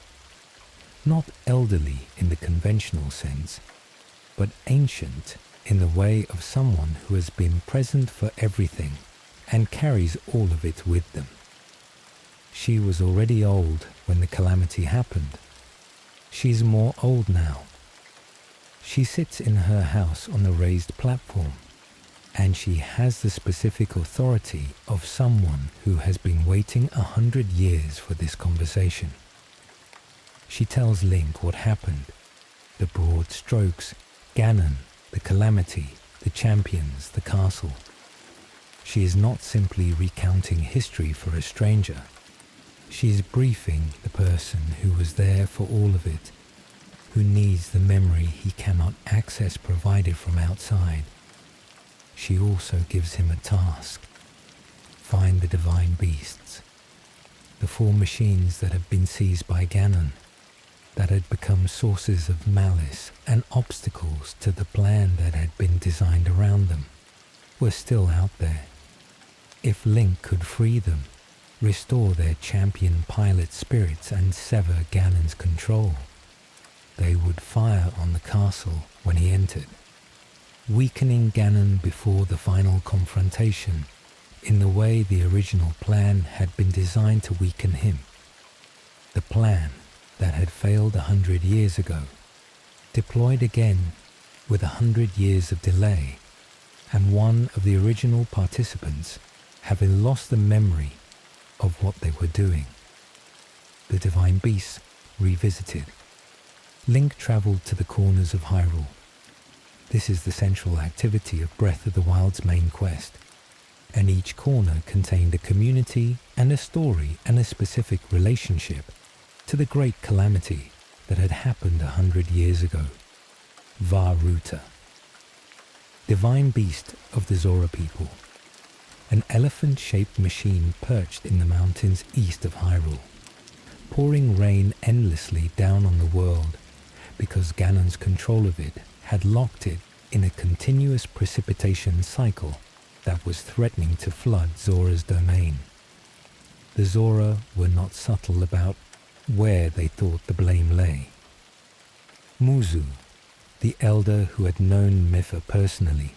Not elderly in the conventional sense, but ancient in the way of someone who has been present for everything and carries all of it with them. She was already old when the Calamity happened. She's more old now. She sits in her house on the raised platform, and she has the specific authority of someone who has been waiting 100 years for this conversation. She tells Link what happened, the broad strokes, Ganon, the Calamity, the champions, the castle. She is not simply recounting history for a stranger. She is briefing the person who was there for all of it, who needs the memory he cannot access provided from outside. She also gives him a task: find the divine beasts, the 4 machines that have been seized by Ganon, that had become sources of malice and obstacles to the plan that had been designed around them, were still out there. If Link could free them, restore their champion pilot spirits and sever Ganon's control, they would fire on the castle when he entered, weakening Ganon before the final confrontation in the way the original plan had been designed to weaken him. The plan that had failed 100 years ago, deployed again with 100 years of delay, and one of the original participants having lost the memory of what they were doing. The divine beasts revisited. Link travelled to the corners of Hyrule. This is the central activity of Breath of the Wild's main quest, and each corner contained a community and a story and a specific relationship to the great calamity that had happened 100 years ago. Vah-Ruta, divine beast of the Zora people, an elephant-shaped machine perched in the mountains east of Hyrule, pouring rain endlessly down on the world because Ganon's control of it had locked it in a continuous precipitation cycle that was threatening to flood Zora's domain. The Zora were not subtle about where they thought the blame lay. Muzu, the elder who had known Mipha personally,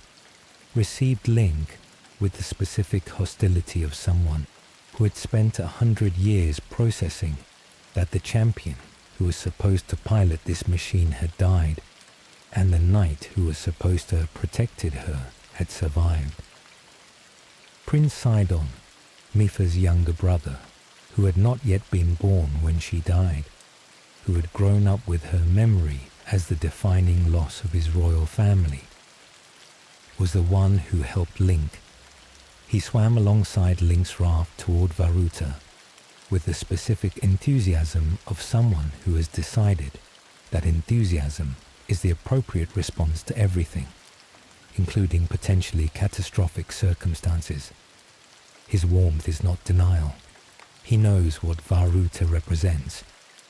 received Link with the specific hostility of someone who had spent 100 years processing that the champion who was supposed to pilot this machine had died, and the knight who was supposed to have protected her had survived. Prince Sidon, Mifa's younger brother, who had not yet been born when she died, who had grown up with her memory as the defining loss of his royal family, was the one who helped Link. He swam alongside Link's raft toward Varuta with the specific enthusiasm of someone who has decided that enthusiasm is the appropriate response to everything, including potentially catastrophic circumstances. His warmth is not denial. He knows what Varuta represents,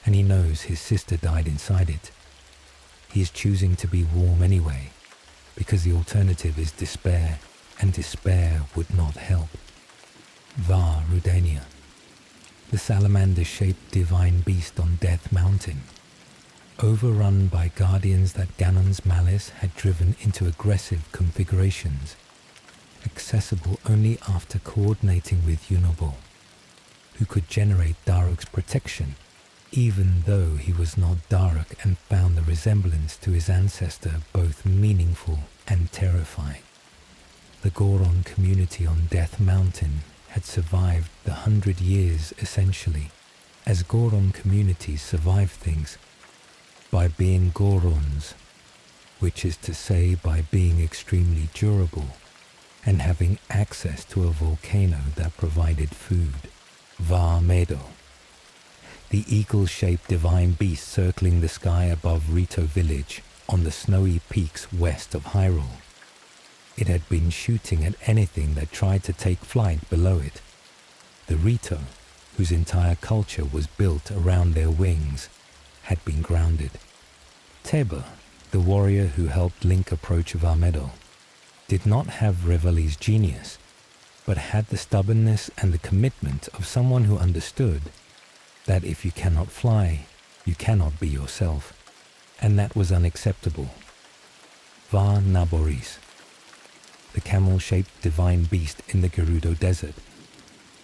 and he knows his sister died inside it. He is choosing to be warm anyway, because the alternative is despair, and despair would not help. Rudania, the salamander-shaped divine beast on Death Mountain, overrun by guardians that Ganon's malice had driven into aggressive configurations, accessible only after coordinating with Yunobo, who could generate Daruk's protection, even though he was not Daruk, and found the resemblance to his ancestor both meaningful and terrifying. The Goron community on Death Mountain had survived the 100 years essentially, as Goron communities survive things, by being Gorons, which is to say by being extremely durable and having access to a volcano that provided food, Medo. The eagle-shaped divine beast circling the sky above Rito village on the snowy peaks west of Hyrule. It had been shooting at anything that tried to take flight below it. The Rito, whose entire culture was built around their wings, had been grounded. Teba, the warrior who helped Link approach Medo, did not have Revali's genius, but had the stubbornness and the commitment of someone who understood that if you cannot fly, you cannot be yourself, and that was unacceptable. Naboris, the camel-shaped divine beast in the Gerudo Desert,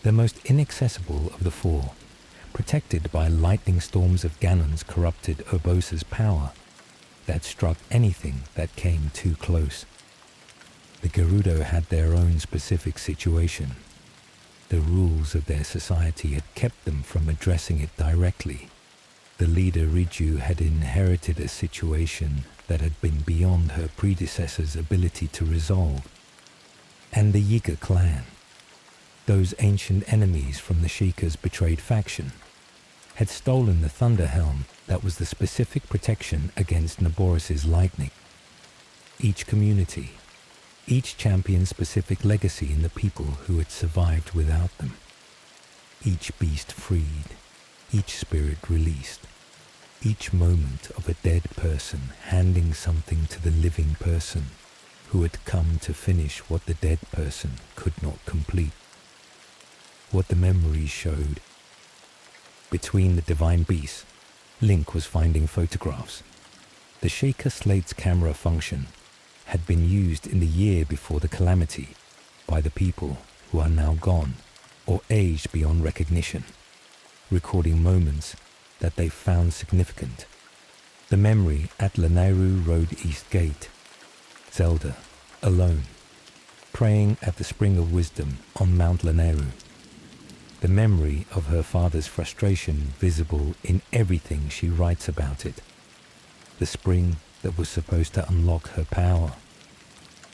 the most inaccessible of the four, protected by lightning storms of Ganon's corrupted Urbosa's power that struck anything that came too close. The Gerudo had their own specific situation. The rules of their society had kept them from addressing it directly. The leader Riju had inherited a situation that had been beyond her predecessor's ability to resolve. And the Yiga clan, those ancient enemies from the Sheikah's betrayed faction, had stolen the Thunder Helm that was the specific protection against Naboris's lightning. Each community, each champion's specific legacy in the people who had survived without them. Each beast freed, each spirit released, each moment of a dead person handing something to the living person who had come to finish what the dead person could not complete. What the memories showed. Between the divine beasts, Link was finding photographs. The Shaker Slate's camera function had been used in the year before the calamity by the people who are now gone or aged beyond recognition, recording moments that they found significant. The memory at Lanayru Road East Gate, Zelda, alone, praying at the Spring of Wisdom on Mount Lanayru. The memory of her father's frustration visible in everything she writes about it. The spring that was supposed to unlock her power.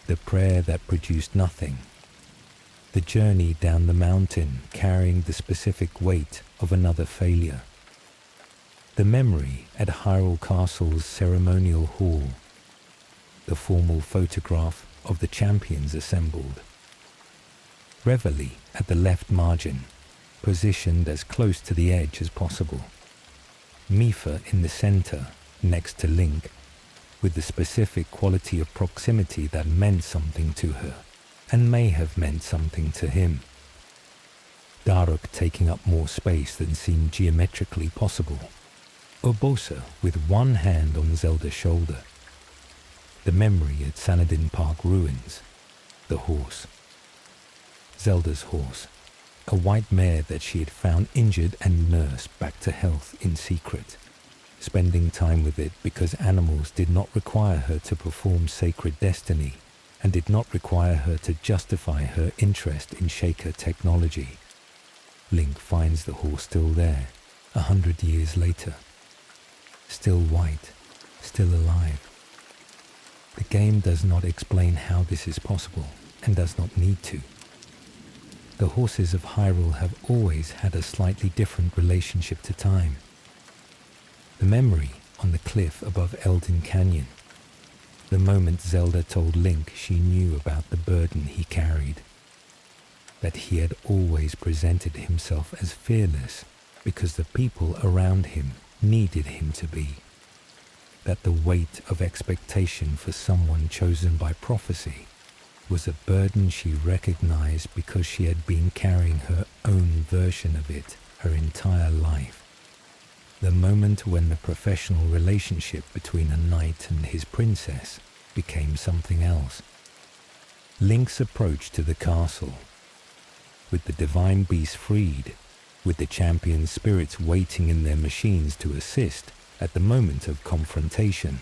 The prayer that produced nothing. The journey down the mountain carrying the specific weight of another failure. The memory at Hyrule Castle's ceremonial hall. The formal photograph of the champions assembled. Reveille at the left margin, positioned as close to the edge as possible. Mifa in the center, next to Link, with the specific quality of proximity that meant something to her, and may have meant something to him. Daruk taking up more space than seemed geometrically possible. Urbosa with one hand on Zelda's shoulder. The memory at Sanadin Park ruins. The horse. Zelda's horse. A white mare that she had found injured and nursed back to health in secret, spending time with it because animals did not require her to perform sacred destiny and did not require her to justify her interest in Shaker technology. Link finds the horse still there, 100 years later. Still white, still alive. The game does not explain how this is possible, and does not need to. The horses of Hyrule have always had a slightly different relationship to time. The memory on the cliff above Elden Canyon. The moment Zelda told Link she knew about the burden he carried. That he had always presented himself as fearless because the people around him needed him to be. That the weight of expectation for someone chosen by prophecy was a burden she recognized because she had been carrying her own version of it her entire life. The moment when the professional relationship between a knight and his princess became something else. Link's approach to the castle. With the divine beast freed, with the champion spirits waiting in their machines to assist at the moment of confrontation.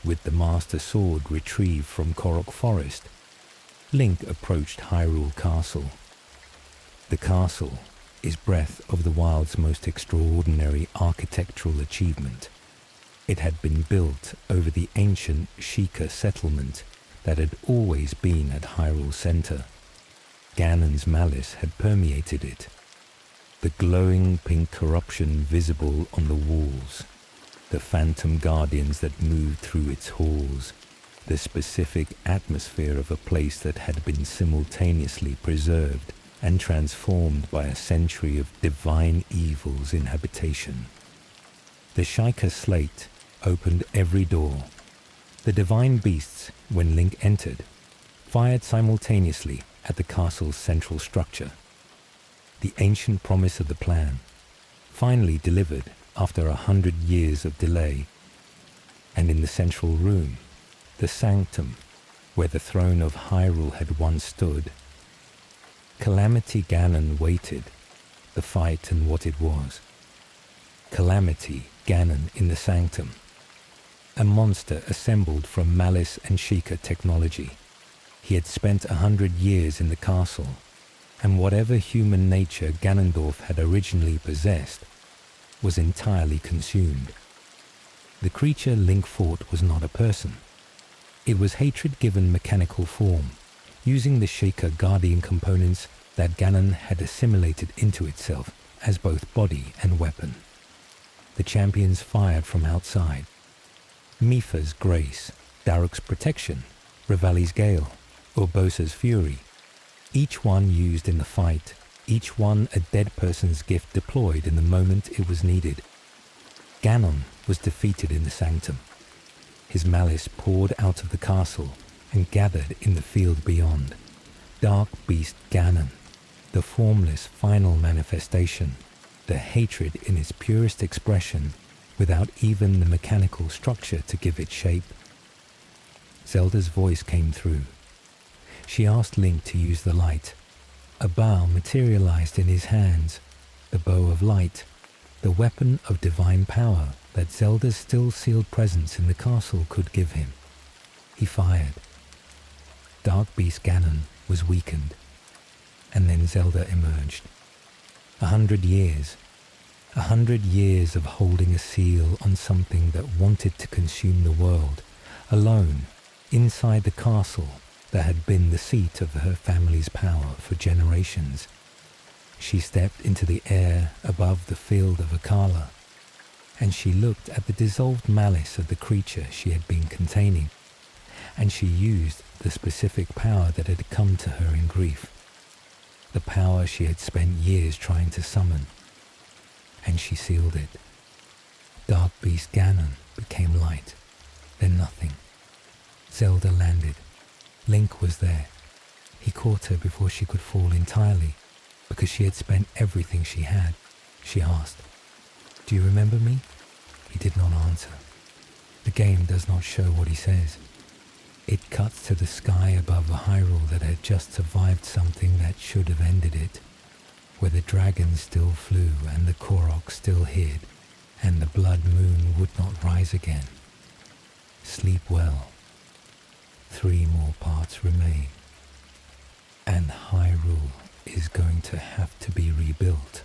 With the Master Sword retrieved from Korok Forest, Link approached Hyrule Castle. The castle is Breath of the Wild's most extraordinary architectural achievement. It had been built over the ancient Sheikah settlement that had always been at Hyrule Center. Ganon's malice had permeated it. The glowing pink corruption visible on the walls, the phantom guardians that moved through its halls, the specific atmosphere of a place that had been simultaneously preserved and transformed by a century of divine evil's inhabitation. The Sheikah slate opened every door. The divine beasts, when Link entered, fired simultaneously at the castle's central structure. The ancient promise of the plan, finally delivered after 100 years of delay. And in the central room, the sanctum, where the throne of Hyrule had once stood, Calamity Ganon waited, the fight and what it was. Calamity Ganon in the sanctum, a monster assembled from malice and Sheikah technology. He had spent 100 years in the castle, and whatever human nature Ganondorf had originally possessed was entirely consumed. The creature Link fought was not a person. It was hatred given mechanical form, using the Sheikah Guardian components that Ganon had assimilated into itself as both body and weapon. The champions fired from outside. Mipha's Grace, Daruk's Protection, Revali's Gale, Urbosa's Fury, each one used in the fight, each one a dead person's gift deployed in the moment it was needed. Ganon was defeated in the sanctum. His malice poured out of the castle and gathered in the field beyond. Dark Beast Ganon, the formless final manifestation, the hatred in its purest expression, without even the mechanical structure to give it shape. Zelda's voice came through. She asked Link to use the light. A bow materialized in his hands, the bow of light, the weapon of divine power that Zelda's still sealed presence in the castle could give him. He fired. Dark Beast Ganon was weakened, and then Zelda emerged. 100 years. 100 years of holding a seal on something that wanted to consume the world, alone, inside the castle that had been the seat of her family's power for generations. She stepped into the air above the field of Akala, and she looked at the dissolved malice of the creature she had been containing, and she used the specific power that had come to her in grief, the power she had spent years trying to summon, and she sealed it. Dark Beast Ganon became light, then nothing. Zelda landed. Link was there. He caught her before she could fall entirely, because she had spent everything she had. She asked, "Do you remember me?" He did not answer. The game does not show what he says. It cuts to the sky above a Hyrule that had just survived something that should have ended it, where the dragons still flew and the Korok still hid, and the blood moon would not rise again. Sleep well. 3 more parts remain, and Hyrule is going to have to be rebuilt.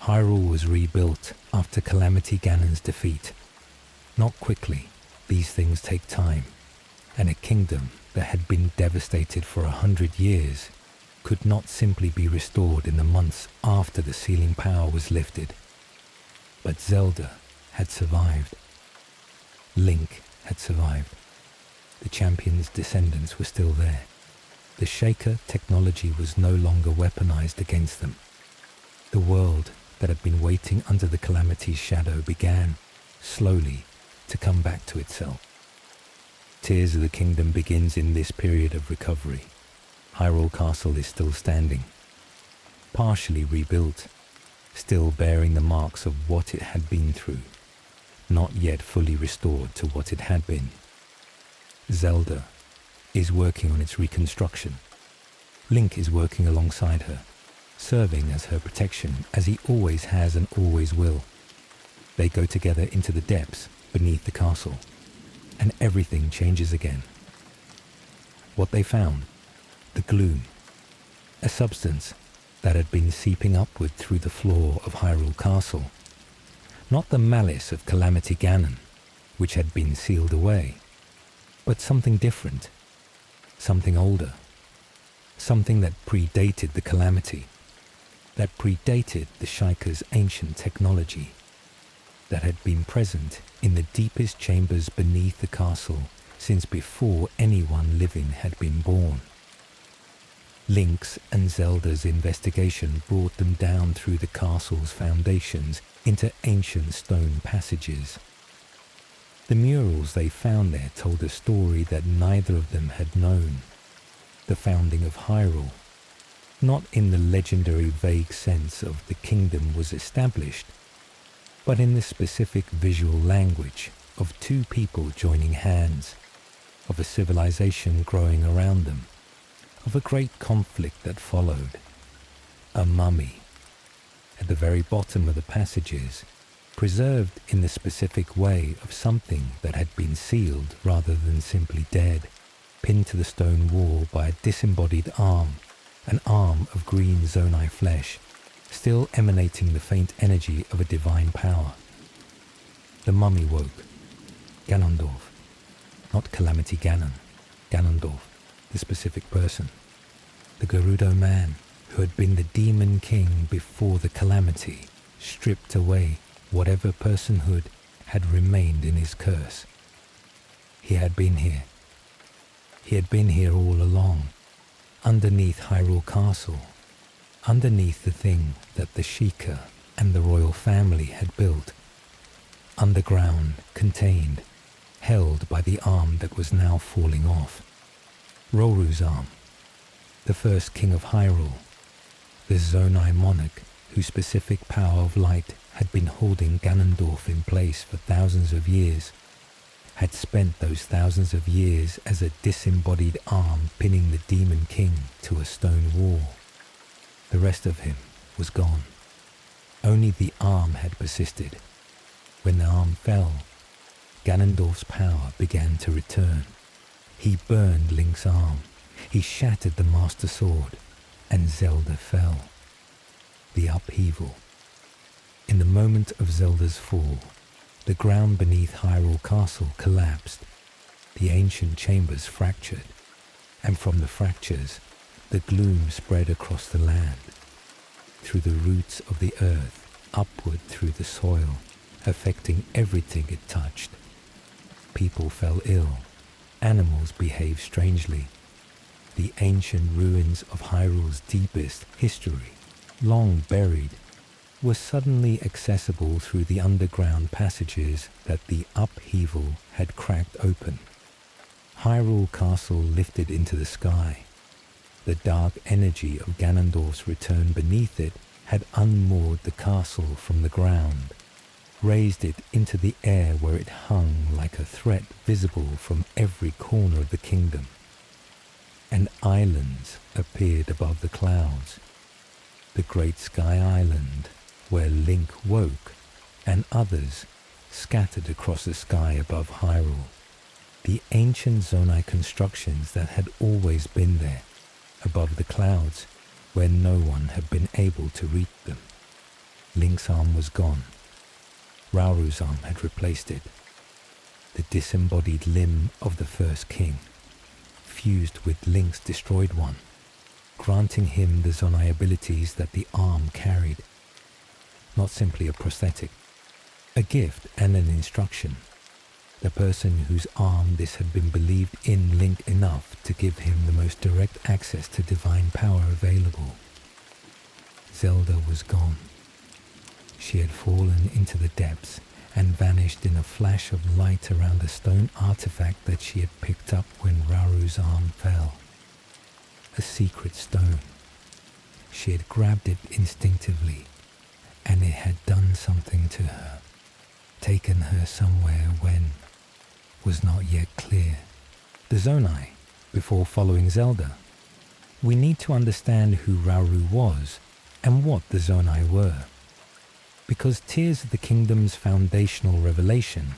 Hyrule was rebuilt after Calamity Ganon's defeat. Not quickly, these things take time, and a kingdom that had been devastated for 100 years could not simply be restored in the months after the sealing power was lifted. But Zelda had survived. Link had survived. The champion's descendants were still there. The Shaker technology was no longer weaponized against them. The world that had been waiting under the Calamity's shadow began, slowly, to come back to itself. Tears of the Kingdom begins in this period of recovery. Hyrule Castle is still standing, partially rebuilt, still bearing the marks of what it had been through, not yet fully restored to what it had been. Zelda is working on its reconstruction. Link is working alongside her, serving as her protection as he always has and always will. They go together into the depths beneath the castle, and everything changes again. What they found, the gloom, a substance that had been seeping upward through the floor of Hyrule Castle. Not the malice of Calamity Ganon, which had been sealed away, but something different, something older, something that predated the Calamity, that predated the Shaker's ancient technology, that had been present in the deepest chambers beneath the castle since before anyone living had been born. Link's and Zelda's investigation brought them down through the castle's foundations into ancient stone passages. The murals they found there told a story that neither of them had known. The founding of Hyrule, not in the legendary vague sense of the kingdom was established, but in the specific visual language of 2 people joining hands, of a civilization growing around them, of a great conflict that followed. A mummy, at the very bottom of the passages, preserved in the specific way of something that had been sealed rather than simply dead, pinned to the stone wall by a disembodied arm, an arm of green Zonai flesh, still emanating the faint energy of a divine power. The mummy woke. Ganondorf, not Calamity Ganon, Ganondorf, the specific person, the Gerudo man who had been the demon king before the Calamity, stripped away whatever personhood had remained in his curse. He had been here. He had been here all along, underneath Hyrule Castle, underneath the thing that the Sheikah and the royal family had built, underground, contained, held by the arm that was now falling off. Roru's arm, the first king of Hyrule, the Zonai monarch whose specific power of light had been holding Ganondorf in place for thousands of years, had spent those thousands of years as a disembodied arm pinning the demon king to a stone wall. The rest of him was gone. Only the arm had persisted. When the arm fell, Ganondorf's power began to return. He burned Link's arm. He shattered the Master Sword, and Zelda fell. The upheaval. In the moment of Zelda's fall, the ground beneath Hyrule Castle collapsed. The ancient chambers fractured, and from the fractures, the gloom spread across the land, through the roots of the earth, upward through the soil, affecting everything it touched. People fell ill. Animals behaved strangely. The ancient ruins of Hyrule's deepest history, long buried, were suddenly accessible through the underground passages that the upheaval had cracked open. Hyrule Castle lifted into the sky. The dark energy of Ganondorf's return beneath it had unmoored the castle from the ground, raised it into the air where it hung like a threat visible from every corner of the kingdom. And islands appeared above the clouds. The Great Sky Island, where Link woke, and others scattered across the sky above Hyrule. The ancient Zonai constructions that had always been there, above the clouds, where no one had been able to reach them. Link's arm was gone. Rauru's arm had replaced it. The disembodied limb of the first king, fused with Link's destroyed one, granting him the Zonai abilities that the arm carried. Not simply a prosthetic, a gift and an instruction. The person whose arm this had been believed in Link enough to give him the most direct access to divine power available. Zelda was gone. She had fallen into the depths and vanished in a flash of light around a stone artifact that she had picked up when Rauru's arm fell. A secret stone. She had grabbed it instinctively, and it had done something to her, taken her somewhere when was not yet clear. The Zonai, before following Zelda. We need to understand who Rauru was and what the Zonai were, because Tears of the Kingdom's foundational revelation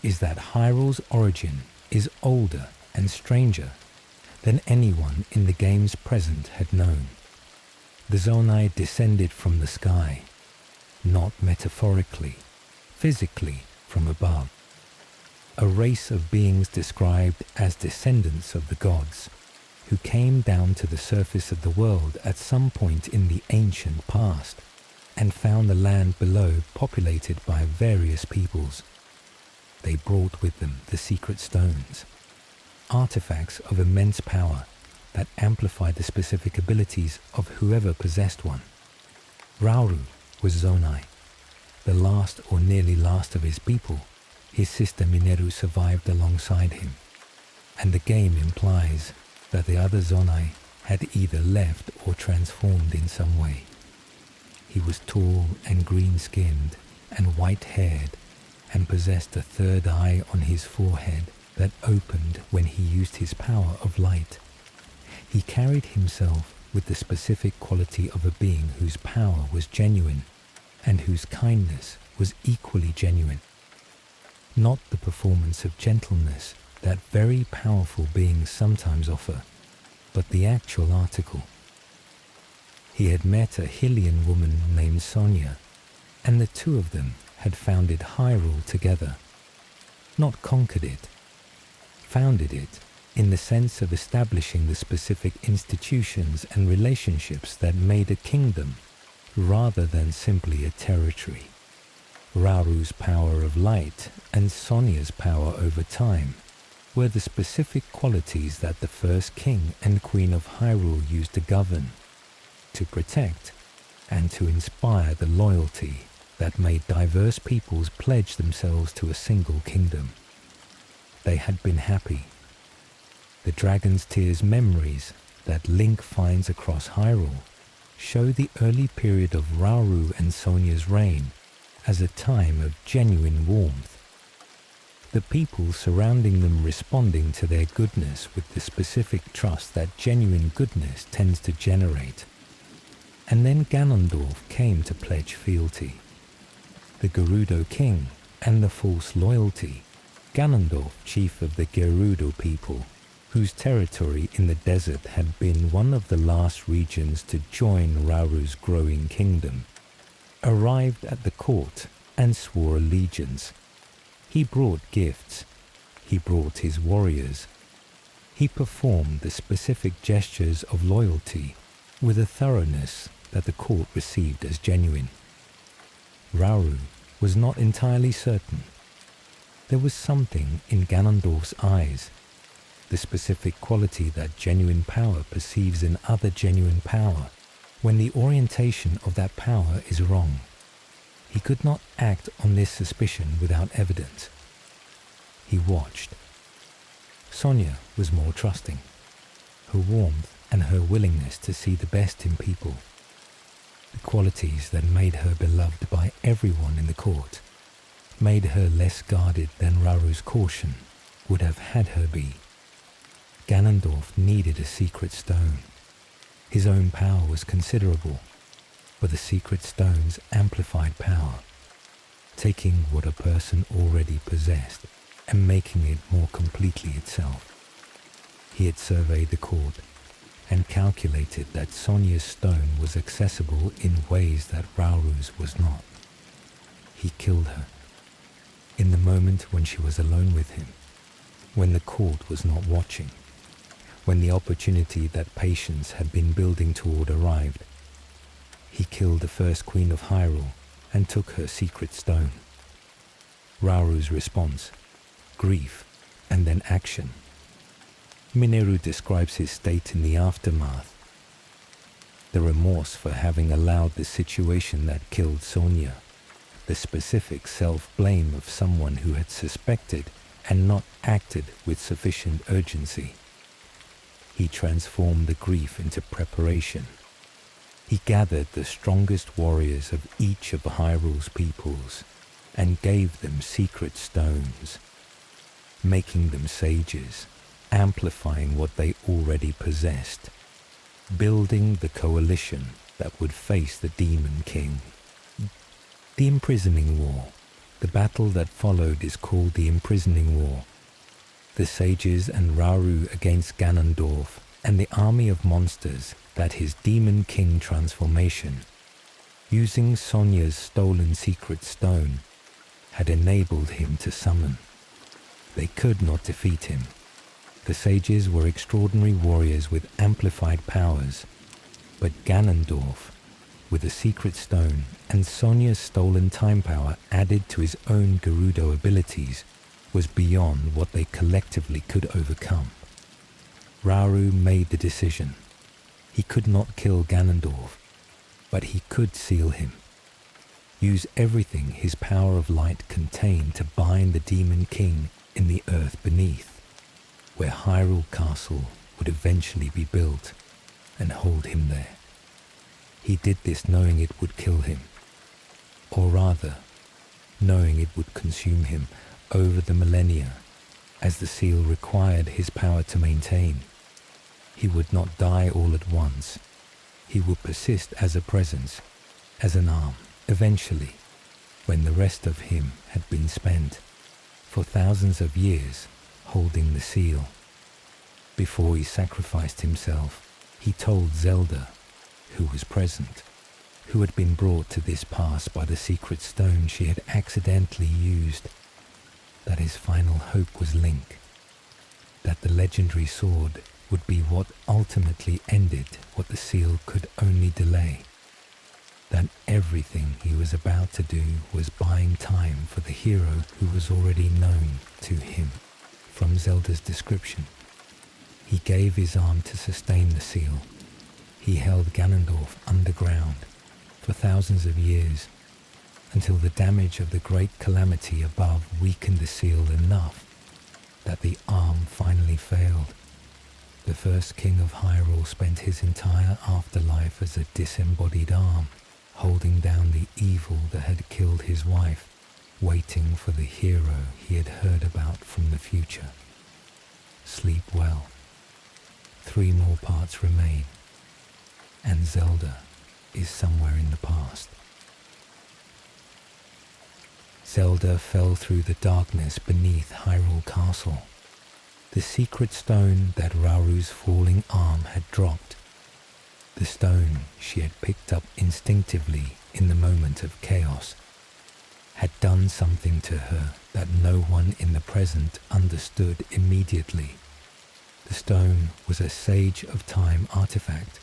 is that Hyrule's origin is older and stranger than anyone in the game's present had known. The Zonai descended from the sky, not metaphorically, physically from above. A race of beings described as descendants of the gods, who came down to the surface of the world at some point in the ancient past, and found the land below populated by various peoples. They brought with them the secret stones, artifacts of immense power that amplified the specific abilities of whoever possessed one. Rauru was Zonai, the last or nearly last of his people. His sister Mineru survived alongside him, and the game implies that the other Zonai had either left or transformed in some way. He was tall and green-skinned and white-haired, and possessed a third eye on his forehead that opened when he used his power of light. He carried himself with the specific quality of a being whose power was genuine and whose kindness was equally genuine. Not the performance of gentleness that very powerful beings sometimes offer, but the actual article. He had met a Hylian woman named Sonia, and the two of them had founded Hyrule together. Not conquered it, founded it in the sense of establishing the specific institutions and relationships that made a kingdom, rather than simply a territory. Rauru's power of light and Sonia's power over time were the specific qualities that the first king and queen of Hyrule used to govern, to protect, and to inspire the loyalty that made diverse peoples pledge themselves to a single kingdom. They had been happy. The Dragon's Tears memories that Link finds across Hyrule show the early period of Rauru and Sonia's reign as a time of genuine warmth. The people surrounding them responding to their goodness with the specific trust that genuine goodness tends to generate. And then Ganondorf came to pledge fealty. The Gerudo king and the false loyalty. Ganondorf, chief of the Gerudo people, whose territory in the desert had been one of the last regions to join Rauru's growing kingdom, arrived at the court and swore allegiance. He brought gifts. He brought his warriors. He performed the specific gestures of loyalty with a thoroughness that the court received as genuine. Rauru was not entirely certain. There was something in Ganondorf's eyes, the specific quality that genuine power perceives in other genuine power, when the orientation of that power is wrong. He could not act on this suspicion without evidence. He watched. Sonia was more trusting. Her warmth and her willingness to see the best in people, the qualities that made her beloved by everyone in the court, made her less guarded than Rauru's caution would have had her be. Ganondorf needed a secret stone. His own power was considerable, but the secret stone's amplified power. taking what a person already possessed and making it more completely itself. He had surveyed the court and calculated that Sonia's stone was accessible in ways that Rauru's was not. He killed her in the moment when she was alone with him, when the court was not watching, when the opportunity that patience had been building toward arrived. He killed the first queen of Hyrule and took her secret stone. Rauru's response: grief and then action. Mineru describes his state in the aftermath. The remorse for having allowed the situation that killed Sonia, the specific self-blame of someone who had suspected and not acted with sufficient urgency. He transformed the grief into preparation. He gathered the strongest warriors of each of Hyrule's peoples and gave them secret stones, making them sages, amplifying what they already possessed, building the coalition that would face the Demon King. The Imprisoning War. The battle that followed is called the Imprisoning War. The sages and Rauru against Ganondorf and the army of monsters that his Demon King transformation, using Sonia's stolen secret stone, had enabled him to summon. They could not defeat him. The sages were extraordinary warriors with amplified powers, but Ganondorf, with a secret stone and Sonia's stolen time power added to his own Gerudo abilities, was beyond what they collectively could overcome. Rauru made the decision. He could not kill Ganondorf, but he could seal him. Use everything his power of light contained to bind the Demon King in the earth beneath, where Hyrule Castle would eventually be built, and hold him there. He did this knowing it would kill him, or rather, knowing it would consume him over the millennia, as the seal required his power to maintain. He would not die all at once. He would persist as a presence, as an arm, eventually, when the rest of him had been spent, for thousands of years, holding the seal. Before he sacrificed himself, he told Zelda, who was present, who had been brought to this pass by the secret stone she had accidentally used, that his final hope was Link, that the legendary sword would be what ultimately ended what the seal could only delay, that everything he was about to do was buying time for the hero who was already known to him. From Zelda's description, he gave his arm to sustain the seal. He held Ganondorf underground for thousands of years, until the damage of the great calamity above weakened the seal enough that the arm finally failed. The first king of Hyrule spent his entire afterlife as a disembodied arm, holding down the evil that had killed his wife, waiting for the hero he had heard about from the future. Sleep well. 3 more parts remain, and Zelda is somewhere in the past. Zelda fell through the darkness beneath Hyrule Castle. The secret stone that Rauru's falling arm had dropped. The stone she had picked up instinctively in the moment of chaos had done something to her that no one in the present understood immediately. The stone was a Sage of Time artifact.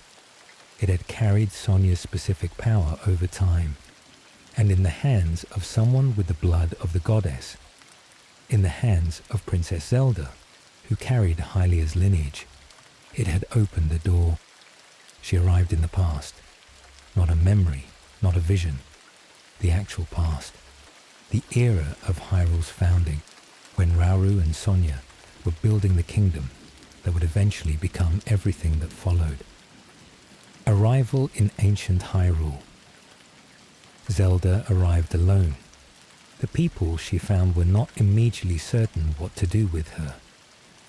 It had carried Sonia's specific power over time, and in the hands of someone with the blood of the goddess, in the hands of Princess Zelda, who carried Hylia's lineage, it had opened the door. She arrived in the past. Not a memory, not a vision. The actual past. The era of Hyrule's founding, when Rauru and Sonia were building the kingdom that would eventually become everything that followed. Arrival in ancient Hyrule. Zelda arrived alone. The people she found were not immediately certain what to do with her.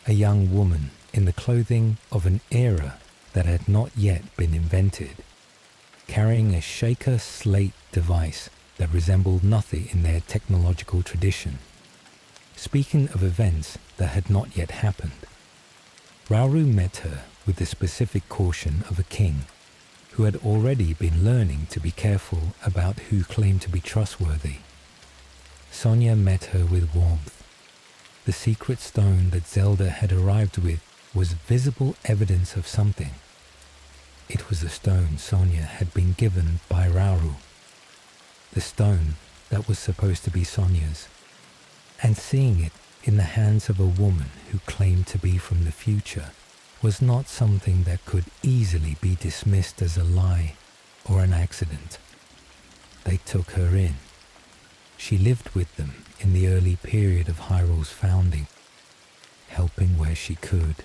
A young woman in the clothing of an era that had not yet been invented, carrying a shaker slate device that resembled nothing in their technological tradition. Speaking of events that had not yet happened, Rauru met her with the specific caution of a king who had already been learning to be careful about who claimed to be trustworthy. Sonia met her with warmth. The secret stone that Zelda had arrived with was visible evidence of something. It was the stone Sonia had been given by Rauru, the stone that was supposed to be Sonia's, and seeing it in the hands of a woman who claimed to be from the future was not something that could easily be dismissed as a lie or an accident. They took her in. She lived with them in the early period of Hyrule's founding, helping where she could,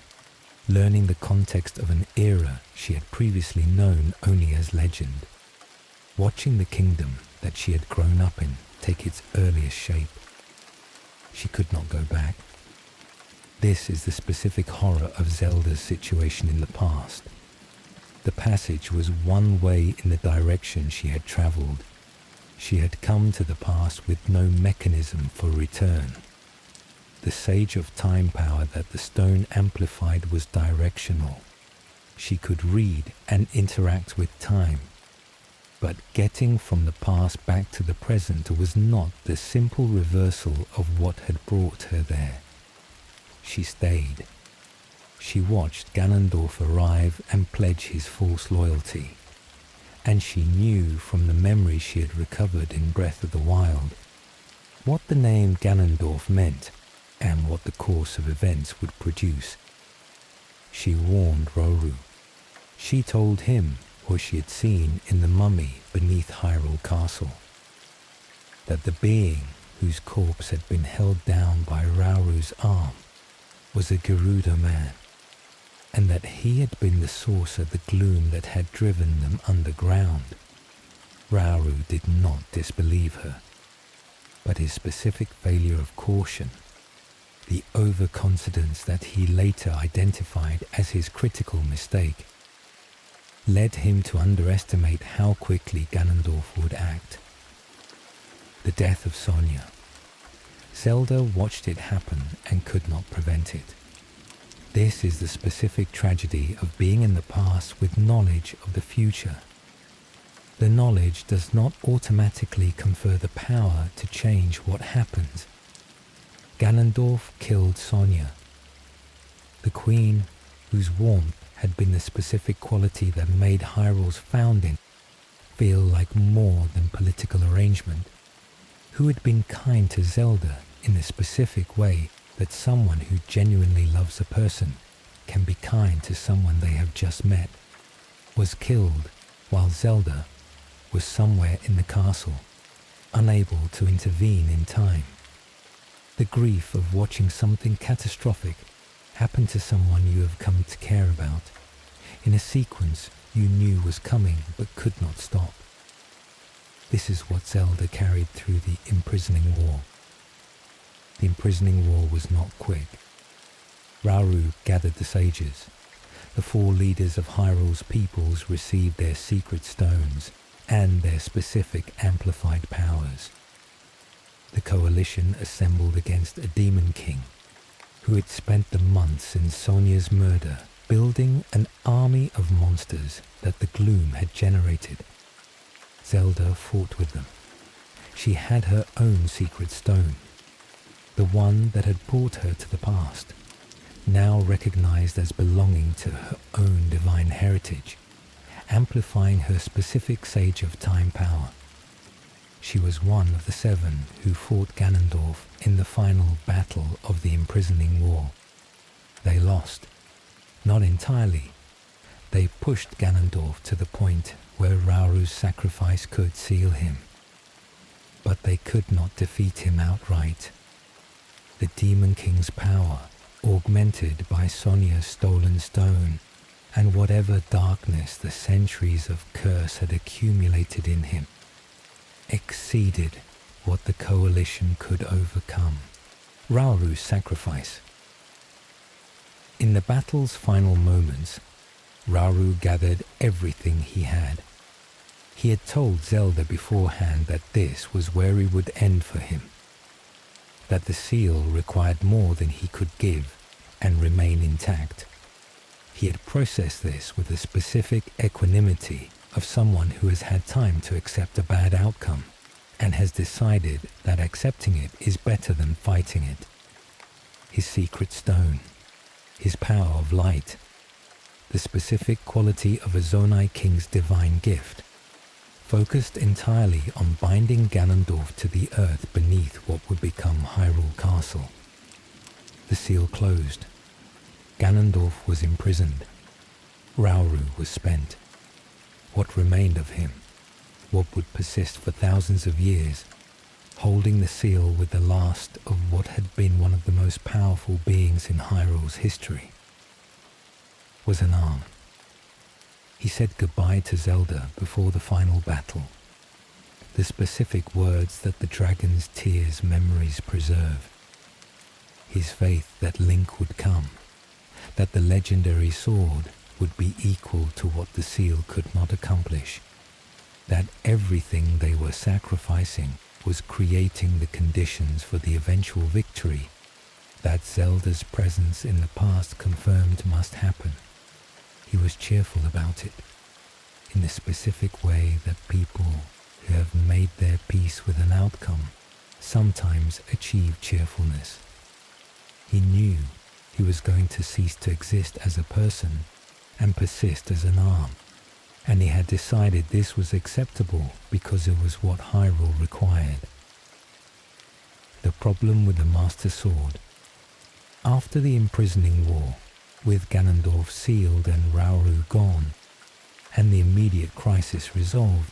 learning the context of an era she had previously known only as legend, watching the kingdom that she had grown up in take its earliest shape. She could not go back. This is the specific horror of Zelda's situation in the past. The passage was one way in the direction she had travelled. She had come to the past with no mechanism for return. The sage of time power that the stone amplified was directional. She could read and interact with time. But getting from the past back to the present was not the simple reversal of what had brought her there. She stayed. She watched Ganondorf arrive and pledge his false loyalty. And she knew from the memories she had recovered in Breath of the Wild what the name Ganondorf meant and what the course of events would produce. She warned Rauru. She told him what she had seen in the mummy beneath Hyrule Castle, that the being whose corpse had been held down by Rauru's arm was a Gerudo man, and that he had been the source of the gloom that had driven them underground. Rauru did not disbelieve her, but his specific failure of caution, the overconfidence that he later identified as his critical mistake, led him to underestimate how quickly Ganondorf would act. The death of Sonia. Zelda watched it happen and could not prevent it. This is the specific tragedy of being in the past with knowledge of the future. The knowledge does not automatically confer the power to change what happens. Ganondorf killed Sonia, the queen whose warmth had been the specific quality that made Hyrule's founding feel like more than political arrangement, who had been kind to Zelda in the specific way that someone who genuinely loves a person can be kind to someone they have just met, was killed while Zelda was somewhere in the castle, unable to intervene in time. The grief of watching something catastrophic happen to someone you have come to care about, in a sequence you knew was coming but could not stop. This is what Zelda carried through the imprisoning war. The imprisoning war was not quick. Rauru gathered the sages. The 4 leaders of Hyrule's peoples received their secret stones and their specific amplified powers. The coalition assembled against a demon king who had spent the months in Sonia's murder building an army of monsters that the gloom had generated. Zelda fought with them. She had her own secret stone, the one that had brought her to the past, now recognized as belonging to her own divine heritage, amplifying her specific sage of time power. She was one of the 7 who fought Ganondorf in the final battle of the imprisoning war. They lost. Not entirely. They pushed Ganondorf to the point where Rauru's sacrifice could seal him. But they could not defeat him outright. The Demon King's power, augmented by Sonia's stolen stone, and whatever darkness the centuries of curse had accumulated in him, exceeded what the coalition could overcome. Rauru's sacrifice. In the battle's final moments, Rauru gathered everything he had. He had told Zelda beforehand that this was where it would end for him, that the seal required more than he could give and remain intact. He had processed this with the specific equanimity of someone who has had time to accept a bad outcome and has decided that accepting it is better than fighting it. His secret stone, his power of light, the specific quality of a Zonai King's divine gift, focused entirely on binding Ganondorf to the earth beneath what would become Hyrule Castle. The seal closed. Ganondorf was imprisoned. Rauru was spent. What remained of him, what would persist for thousands of years, holding the seal with the last of what had been one of the most powerful beings in Hyrule's history, was an arm. He said goodbye to Zelda before the final battle. The specific words that the dragon's tears memories preserve. His faith that Link would come, that the legendary sword would be equal to what the seal could not accomplish, that everything they were sacrificing was creating the conditions for the eventual victory that Zelda's presence in the past confirmed must happen. He was cheerful about it, in the specific way that people who have made their peace with an outcome sometimes achieve cheerfulness. He knew he was going to cease to exist as a person and persist as an arm, and he had decided this was acceptable because it was what Hyrule required. The problem with the Master Sword. After the imprisoning war, with Ganondorf sealed and Rauru gone, and the immediate crisis resolved,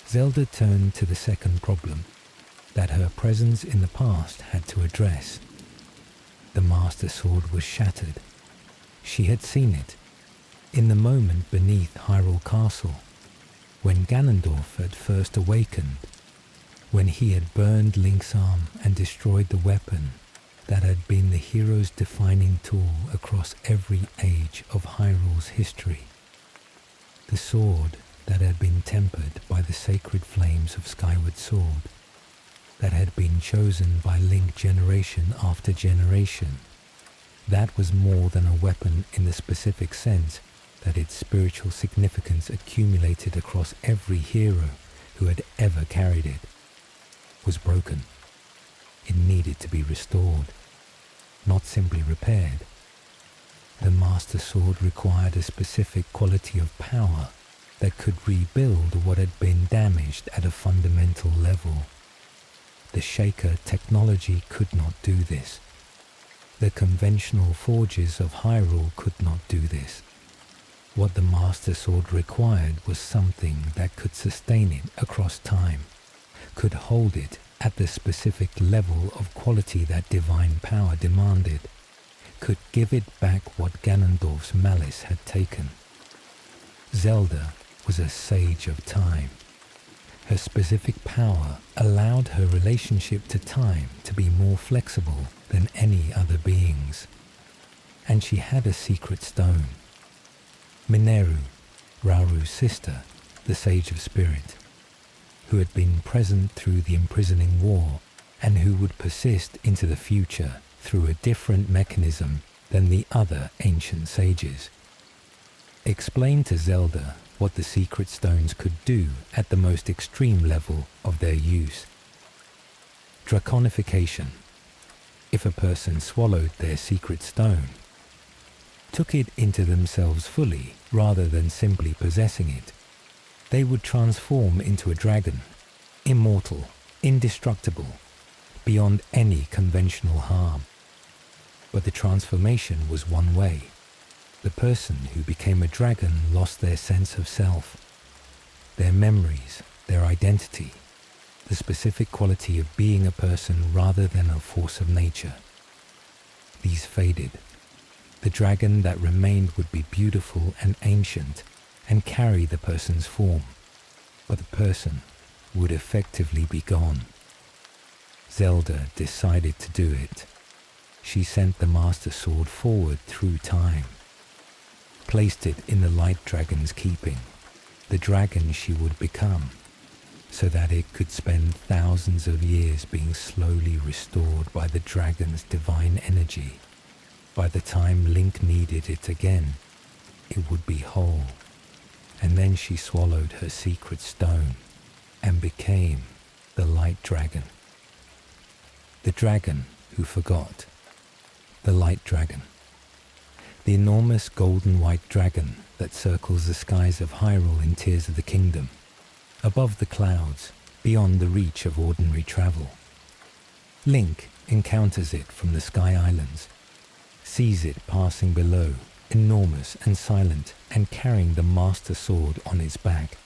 Zelda turned to the second problem that her presence in the past had to address. The Master Sword was shattered. She had seen it, in the moment beneath Hyrule Castle, when Ganondorf had first awakened, when he had burned Link's arm and destroyed the weapon that had been the hero's defining tool across every age of Hyrule's history. The sword that had been tempered by the sacred flames of Skyward Sword, that had been chosen by Link generation after generation. That was more than a weapon in the specific sense that its spiritual significance accumulated across every hero who had ever carried it, was broken. It needed to be restored, not simply repaired. The Master Sword required a specific quality of power that could rebuild what had been damaged at a fundamental level. The Shaker technology could not do this. The conventional forges of Hyrule could not do this. What the Master Sword required was something that could sustain it across time, could hold it at the specific level of quality that divine power demanded, could give it back what Ganondorf's malice had taken. Zelda was a sage of time. Her specific power allowed her relationship to time to be more flexible than any other being's. And she had a secret stone. Mineru, Rauru's sister, the Sage of Spirit, who had been present through the imprisoning war and who would persist into the future through a different mechanism than the other ancient sages, explained to Zelda what the secret stones could do at the most extreme level of their use. Draconification. If a person swallowed their secret stone, took it into themselves fully rather than simply possessing it, they would transform into a dragon, immortal, indestructible, beyond any conventional harm. But the transformation was one way. The person who became a dragon lost their sense of self, their memories, their identity, the specific quality of being a person rather than a force of nature. These faded. The dragon that remained would be beautiful and ancient and carry the person's form, but the person would effectively be gone. Zelda decided to do it. She sent the Master Sword forward through time, placed it in the Light Dragon's keeping, the dragon she would become, so that it could spend thousands of years being slowly restored by the dragon's divine energy. By the time Link needed it again, it would be whole. And then she swallowed her secret stone and became the Light Dragon. The dragon who forgot. The Light Dragon. The enormous golden white dragon that circles the skies of Hyrule in Tears of the Kingdom, above the clouds, beyond the reach of ordinary travel. Link encounters it from the Sky Islands, sees it passing below, enormous and silent, and carrying the Master Sword on its back.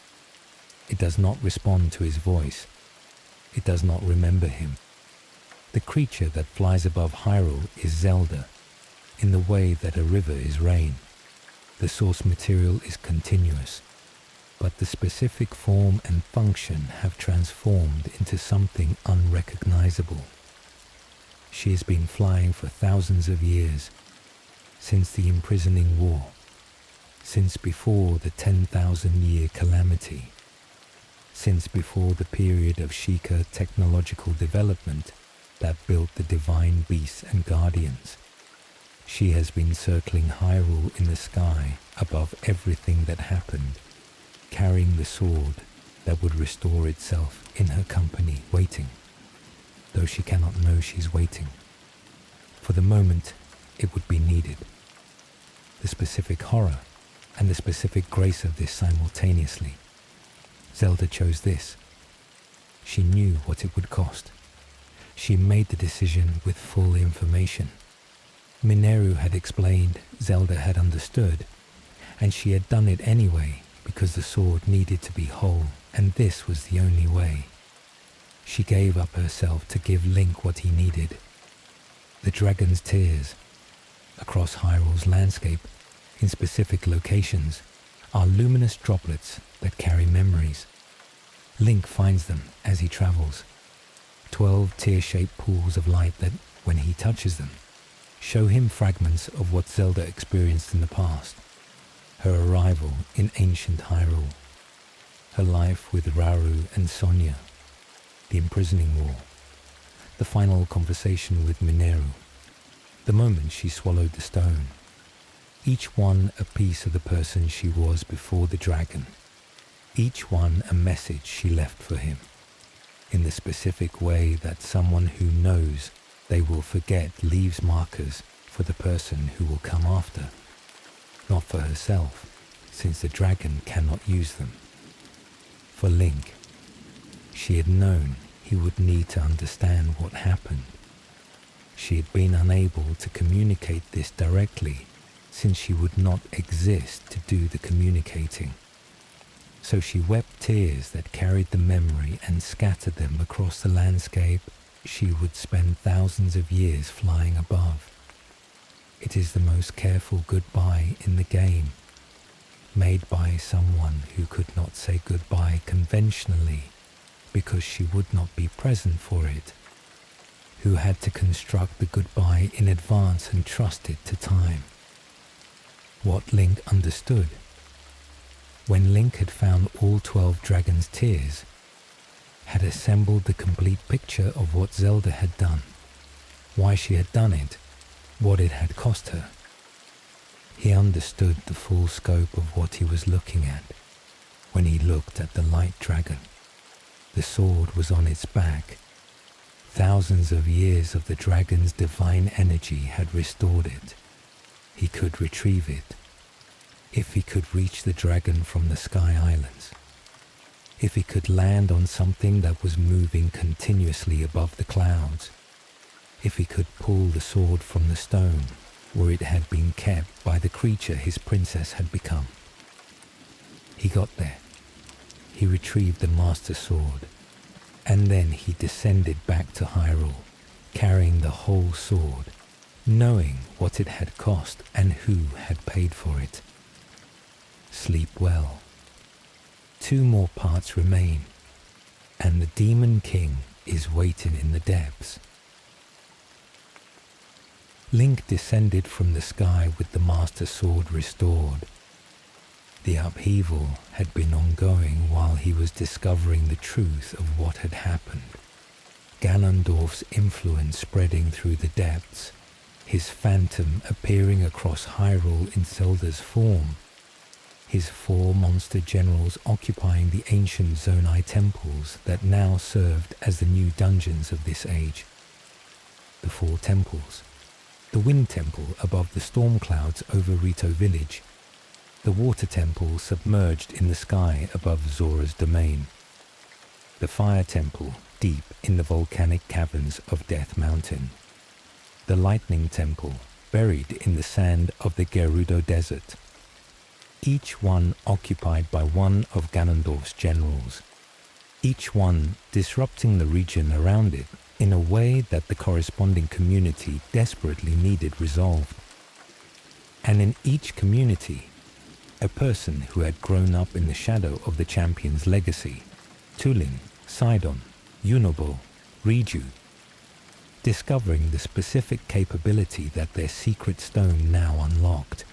It does not respond to his voice. It does not remember him. The creature that flies above Hyrule is Zelda, in the way that a river is rain. The source material is continuous, but the specific form and function have transformed into something unrecognizable. She has been flying for thousands of years, since the imprisoning war, since before the 10,000-year calamity, since before the period of Sheikah technological development that built the divine beasts and guardians. She has been circling Hyrule in the sky above everything that happened, carrying the sword that would restore itself in her company, waiting, though she cannot know she's waiting, for the moment it would be needed. The specific horror and the specific grace of this simultaneously. Zelda chose this. She knew what it would cost. She made the decision with full information. Mineru had explained, Zelda had understood, and she had done it anyway because the sword needed to be whole, and this was the only way. She gave up herself to give Link what he needed. The dragon's tears. Across Hyrule's landscape, in specific locations, are luminous droplets that carry memories. Link finds them as he travels. 12 tear-shaped pools of light that, when he touches them, show him fragments of what Zelda experienced in the past. Her arrival in ancient Hyrule. Her life with Rauru and Sonia. The imprisoning war. The final conversation with Mineru. The moment she swallowed the stone. Each one a piece of the person she was before the dragon. Each one a message she left for him. In the specific way that someone who knows they will forget leaves markers for the person who will come after. Not for herself, since the dragon cannot use them. For Link, she had known he would need to understand what happened. She had been unable to communicate this directly, since she would not exist to do the communicating. So she wept tears that carried the memory and scattered them across the landscape she would spend thousands of years flying above. It is the most careful goodbye in the game, made by someone who could not say goodbye conventionally because she would not be present for it, who had to construct the goodbye in advance and trust it to time. What Link understood. When Link had found all 12 dragons' tears, had assembled the complete picture of what Zelda had done, why she had done it, what it had cost her. He understood the full scope of what he was looking at when he looked at the Light Dragon. The sword was on its back. Thousands of years of the dragon's divine energy had restored it. He could retrieve it. If he could reach the dragon from the Sky Islands. If he could land on something that was moving continuously above the clouds. If he could pull the sword from the stone where it had been kept by the creature his princess had become. He got there. He retrieved the Master Sword, and then he descended back to Hyrule, carrying the whole sword, knowing what it had cost and who had paid for it. Sleep well. 2 more parts remain, and the Demon King is waiting in the depths. Link descended from the sky with the Master Sword restored. The upheaval had been ongoing while he was discovering the truth of what had happened. Ganondorf's influence spreading through the depths, his phantom appearing across Hyrule in Zelda's form, his 4 monster generals occupying the ancient Zonai temples that now served as the new dungeons of this age. The 4 temples. The Wind Temple above the storm clouds over Rito Village. The Water Temple submerged in the sky above Zora's domain. The Fire Temple deep in the volcanic caverns of Death Mountain. The Lightning Temple buried in the sand of the Gerudo Desert. Each one occupied by one of Ganondorf's generals. Each one disrupting the region around it in a way that the corresponding community desperately needed resolved. And in each community, a person who had grown up in the shadow of the champion's legacy, Tulin, Sidon, Yunobo, Riju, discovering the specific capability that their secret stone now unlocked.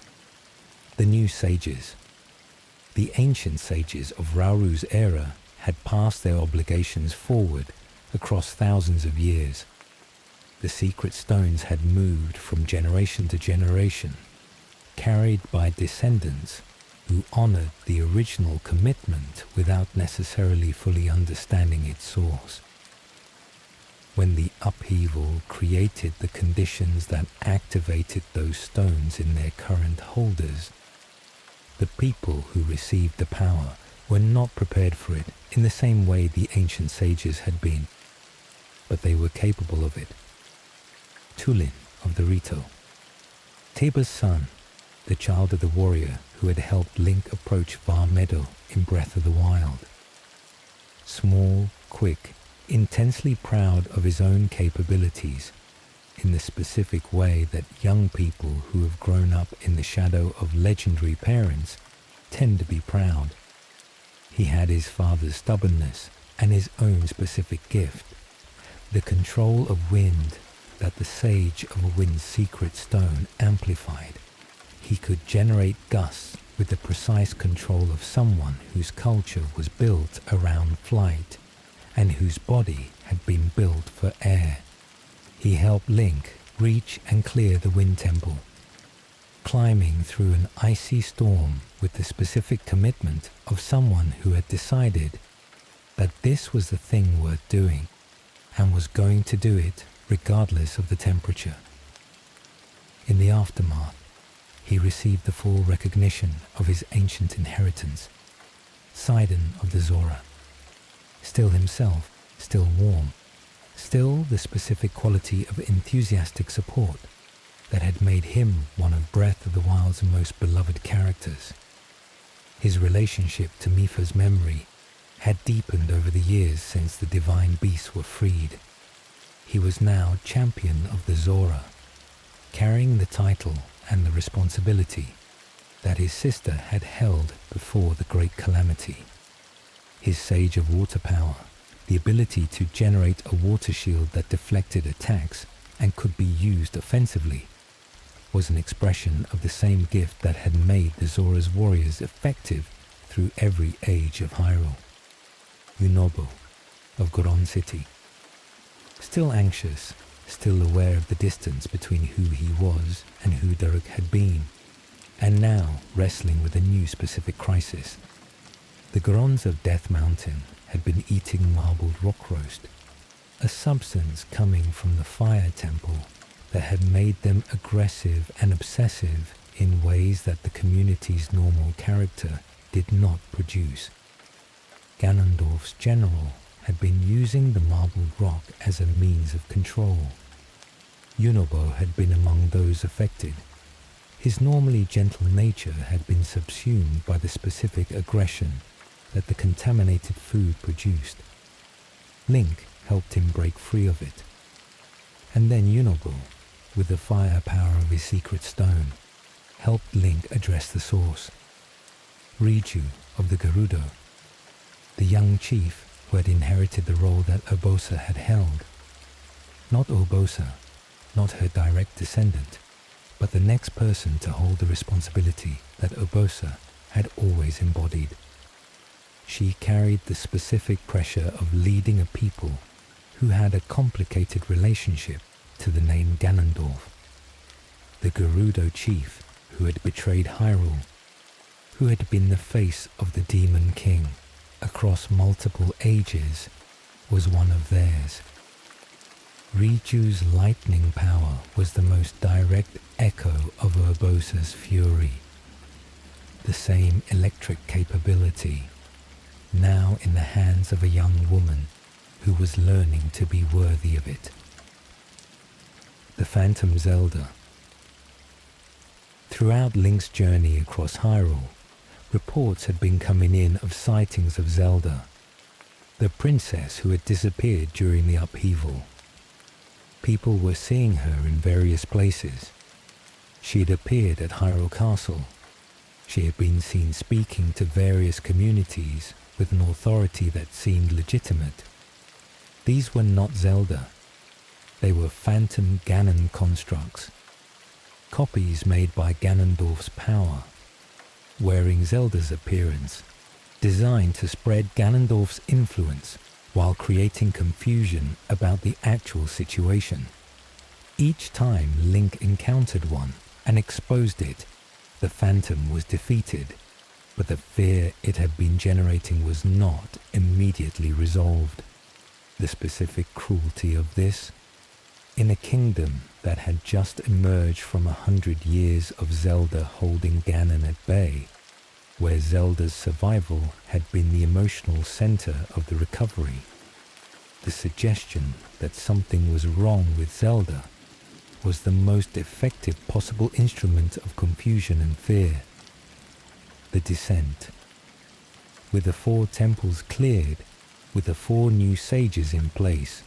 The new sages. The ancient sages of Rauru's era had passed their obligations forward across thousands of years. The secret stones had moved from generation to generation, carried by descendants who honored the original commitment without necessarily fully understanding its source. When the upheaval created the conditions that activated those stones in their current holders, the people who received the power were not prepared for it in the same way the ancient sages had been, but they were capable of it. Tulin of the Rito, Teba's son, the child of the warrior who had helped Link approach Var Meadow in Breath of the Wild. Small, quick, intensely proud of his own capabilities, in the specific way that young people who have grown up in the shadow of legendary parents tend to be proud. He had his father's stubbornness and his own specific gift, the control of wind that the sage of a wind secret stone amplified. He could generate gusts with the precise control of someone whose culture was built around flight and whose body had been built for air. He helped Link reach and clear the Wind Temple, climbing through an icy storm with the specific commitment of someone who had decided that this was the thing worth doing and was going to do it regardless of the temperature. In the aftermath, he received the full recognition of his ancient inheritance, Sidon of the Zora. Still himself, still warm, still the specific quality of enthusiastic support that had made him one of Breath of the Wild's most beloved characters. His relationship to Mipha's memory had deepened over the years since the divine beasts were freed. He was now champion of the Zora, carrying the title and the responsibility that his sister had held before the Great Calamity. His Sage of Water power, the ability to generate a water shield that deflected attacks and could be used offensively, was an expression of the same gift that had made the Zora's warriors effective through every age of Hyrule. Yunobo of Goron City. Still anxious, still aware of the distance between who he was and who Daruk had been, and now wrestling with a new specific crisis. The Gorons of Death Mountain had been eating marbled rock roast, a substance coming from the Fire Temple that had made them aggressive and obsessive in ways that the community's normal character did not produce. Ganondorf's general had been using the marbled rock as a means of control. Yunobo had been among those affected. His normally gentle nature had been subsumed by the specific aggression that the contaminated food produced. Link helped him break free of it. And then Yunobo, with the fire power of his secret stone, helped Link address the source. Riju of the Gerudo, the young chief who had inherited the role that Urbosa had held. Not Urbosa, not her direct descendant, but the next person to hold the responsibility that Urbosa had always embodied. She carried the specific pressure of leading a people who had a complicated relationship to the name Ganondorf, the Gerudo chief who had betrayed Hyrule, who had been the face of the Demon King across multiple ages, was one of theirs. Riju's lightning power was the most direct echo of Urbosa's fury. The same electric capability, now in the hands of a young woman who was learning to be worthy of it. The Phantom Zelda. Throughout Link's journey across Hyrule, reports had been coming in of sightings of Zelda, the princess who had disappeared during the upheaval. People were seeing her in various places. She had appeared at Hyrule Castle. She had been seen speaking to various communities with an authority that seemed legitimate. These were not Zelda. They were phantom Ganon constructs, copies made by Ganondorf's power, wearing Zelda's appearance, designed to spread Ganondorf's influence while creating confusion about the actual situation. Each time Link encountered one and exposed it, the Phantom was defeated, but the fear it had been generating was not immediately resolved. The specific cruelty of this, in a kingdom that had just emerged from 100 years of Zelda holding Ganon at bay, where Zelda's survival had been the emotional center of the recovery. The suggestion that something was wrong with Zelda was the most effective possible instrument of confusion and fear. The descent. With the 4 temples cleared, with the 4 new sages in place,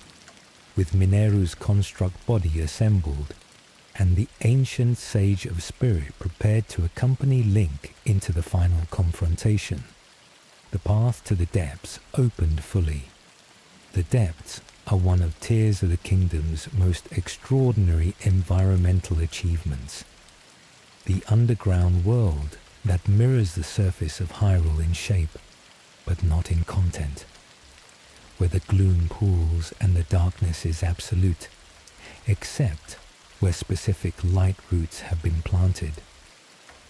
with Mineru's construct body assembled, and the ancient Sage of Spirit prepared to accompany Link into the final confrontation, the path to the depths opened fully. The depths are one of Tears of the Kingdom's most extraordinary environmental achievements. The underground world that mirrors the surface of Hyrule in shape, but not in content, where the gloom pools and the darkness is absolute, except where specific light roots have been planted,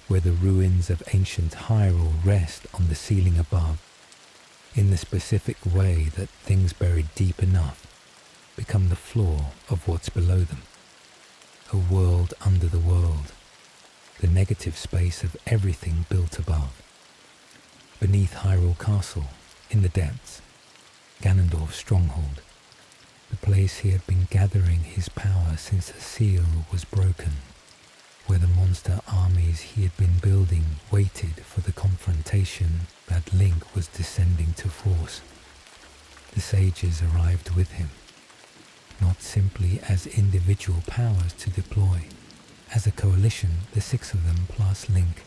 where the ruins of ancient Hyrule rest on the ceiling above, in the specific way that things buried deep enough become the floor of what's below them. A world under the world, the negative space of everything built above. Beneath Hyrule Castle, in the depths, Ganondorf's stronghold, the place he had been gathering his power since the seal was broken, where the monster armies he had been building waited for the confrontation that Link was descending to force. The sages arrived with him, not simply as individual powers to deploy, as a coalition, the 6 of them plus Link,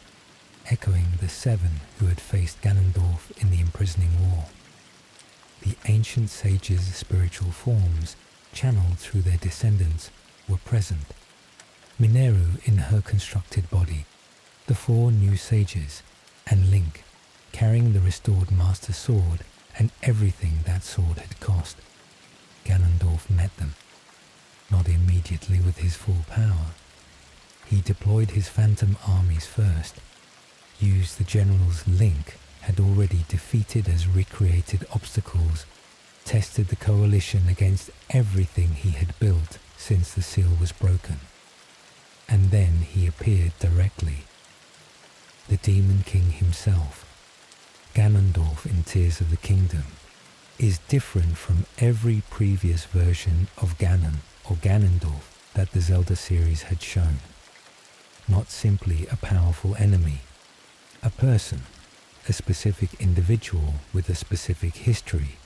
echoing the 7 who had faced Ganondorf in the imprisoning war. The ancient sages' spiritual forms, channeled through their descendants, were present. Mineru in her constructed body, the 4 new sages, and Link, carrying the restored Master Sword and everything that sword had cost. Ganondorf met them, not immediately with his full power. He deployed his phantom armies first, used the generals Link had already defeated as recreated obstacles, tested the coalition against everything he had built since the seal was broken. And then he appeared directly. The Demon King himself, Ganondorf in Tears of the Kingdom, is different from every previous version of Ganon or Ganondorf that the Zelda series had shown. Not simply a powerful enemy, a person, a specific individual with a specific history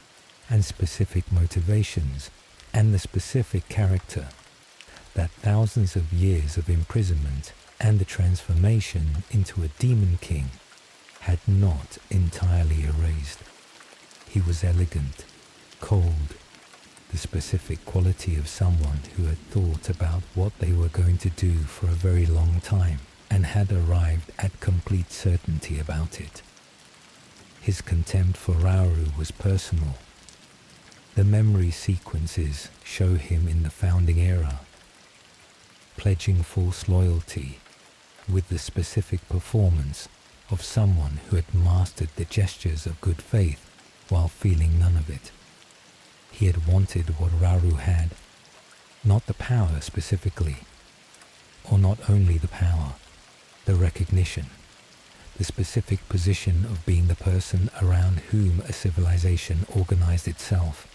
and specific motivations and the specific character that thousands of years of imprisonment and the transformation into a Demon King had not entirely erased. He was elegant, cold, the specific quality of someone who had thought about what they were going to do for a very long time and had arrived at complete certainty about it. His contempt for Rauru was personal. The memory sequences show him in the founding era, pledging false loyalty with the specific performance of someone who had mastered the gestures of good faith while feeling none of it. He had wanted what Rauru had, not the power specifically, or not only the power, the recognition, the specific position of being the person around whom a civilization organized itself.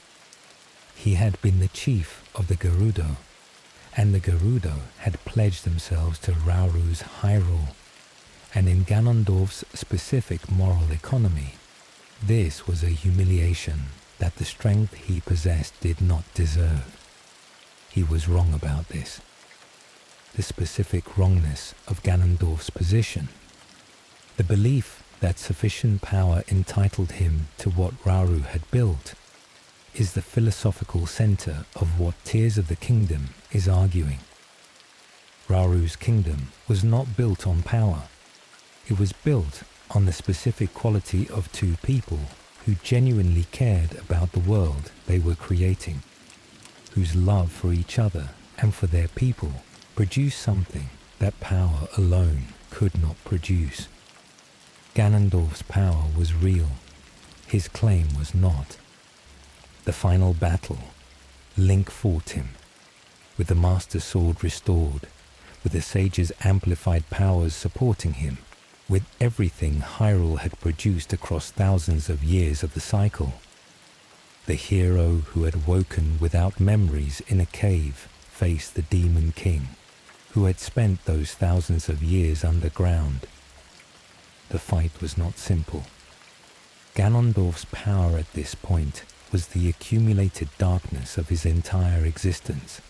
He had been the chief of the Gerudo, and the Gerudo had pledged themselves to Rauru's Hyrule, and in Ganondorf's specific moral economy, this was a humiliation that the strength he possessed did not deserve. He was wrong about this. The specific wrongness of Ganondorf's position, the belief that sufficient power entitled him to what Rauru had built, is the philosophical center of what Tears of the Kingdom is arguing. Rauru's kingdom was not built on power. It was built on the specific quality of two people who genuinely cared about the world they were creating, whose love for each other and for their people produced something that power alone could not produce. Ganondorf's power was real. His claim was not. The final battle, Link fought him, with the Master Sword restored, with the Sage's amplified powers supporting him, with everything Hyrule had produced across thousands of years of the cycle. The hero who had woken without memories in a cave faced the Demon King, who had spent those thousands of years underground. The fight was not simple. Ganondorf's power at this point was the accumulated darkness of his entire existence.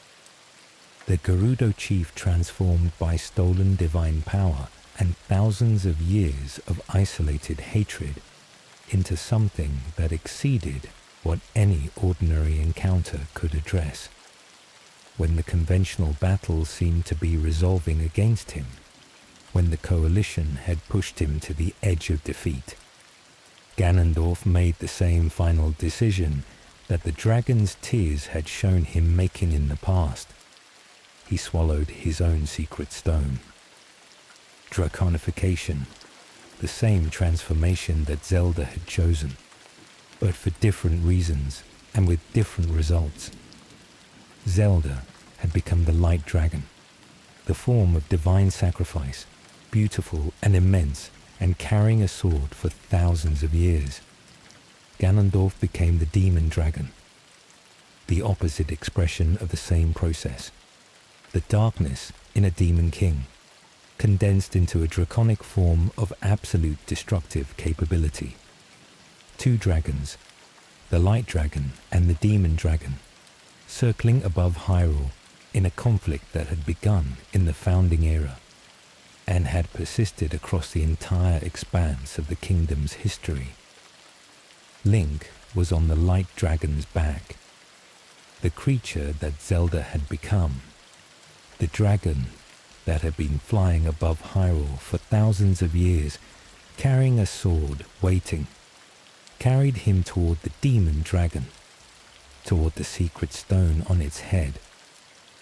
The Gerudo chief transformed by stolen divine power and thousands of years of isolated hatred into something that exceeded what any ordinary encounter could address. When the conventional battle seemed to be resolving against him, when the coalition had pushed him to the edge of defeat, Ganondorf made the same final decision that the dragon's tears had shown him making in the past. He swallowed his own secret stone. Draconification, the same transformation that Zelda had chosen, but for different reasons and with different results. Zelda had become the light dragon, the form of divine sacrifice, beautiful and immense, and carrying a sword for thousands of years. Ganondorf became the demon dragon, the opposite expression of the same process. The darkness in a demon king, condensed into a draconic form of absolute destructive capability. Two dragons, the light dragon and the demon dragon, circling above Hyrule in a conflict that had begun in the founding era and had persisted across the entire expanse of the kingdom's history. Link was on the light dragon's back, the creature that Zelda had become, the dragon that had been flying above Hyrule for thousands of years, carrying a sword, waiting, carried him toward the demon dragon, toward the secret stone on its head,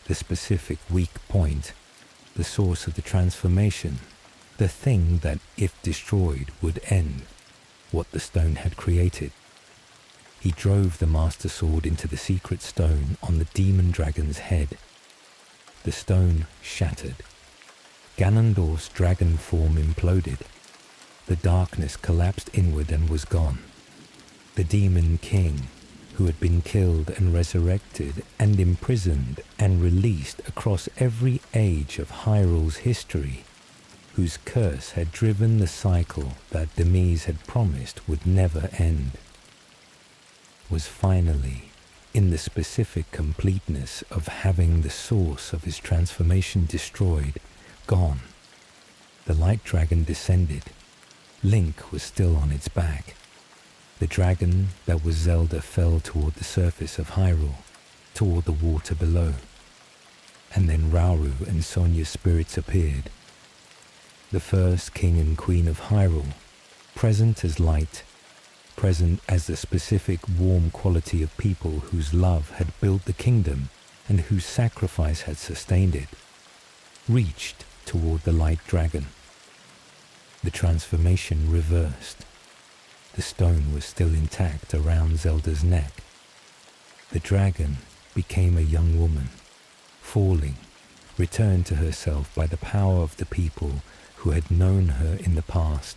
the specific weak point, the source of the transformation, the thing that, if destroyed, would end what the stone had created. He drove the Master Sword into the secret stone on the demon dragon's head. The stone shattered. Ganondorf's dragon form imploded. The darkness collapsed inward and was gone. The demon king, who had been killed and resurrected and imprisoned and released across every age of Hyrule's history, whose curse had driven the cycle that Demise had promised would never end, was finally, in the specific completeness of having the source of his transformation destroyed, gone. The light dragon descended. Link was still on its back. The dragon that was Zelda fell toward the surface of Hyrule, toward the water below. And then Rauru and Sonia's spirits appeared. the first king and queen of Hyrule, present as light, present as the specific warm quality of people whose love had built the kingdom and whose sacrifice had sustained it, reached toward the light dragon. The transformation reversed. The stone was still intact around Zelda's neck. The dragon became a young woman, falling, returned to herself by the power of the people who had known her in the past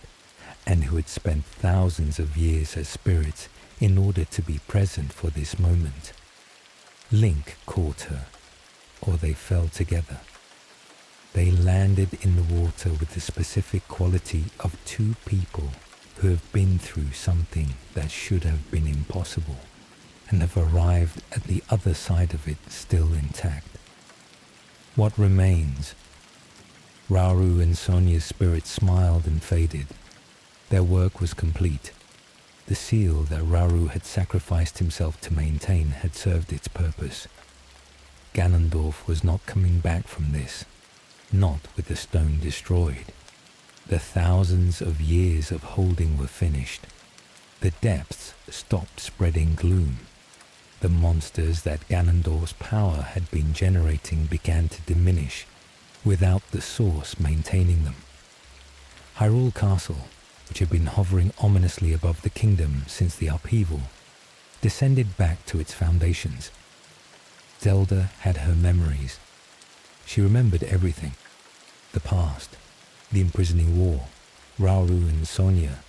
and who had spent thousands of years as spirits in order to be present for this moment. Link caught her, or they fell together. They landed in the water with the specific quality of two people who have been through something that should have been impossible and have arrived at the other side of it still intact. What remains? Rauru and Sonia's spirits smiled and faded. Their work was complete. The seal that Rauru had sacrificed himself to maintain had served its purpose. Ganondorf was not coming back from this, not with the stone destroyed. The thousands of years of holding were finished. The depths stopped spreading gloom. The monsters that Ganondorf's power had been generating began to diminish, without the source maintaining them. Hyrule Castle, which had been hovering ominously above the kingdom since the upheaval, descended back to its foundations. Zelda had her memories. She remembered everything. The past, the imprisoning war, Rauru and Sonia,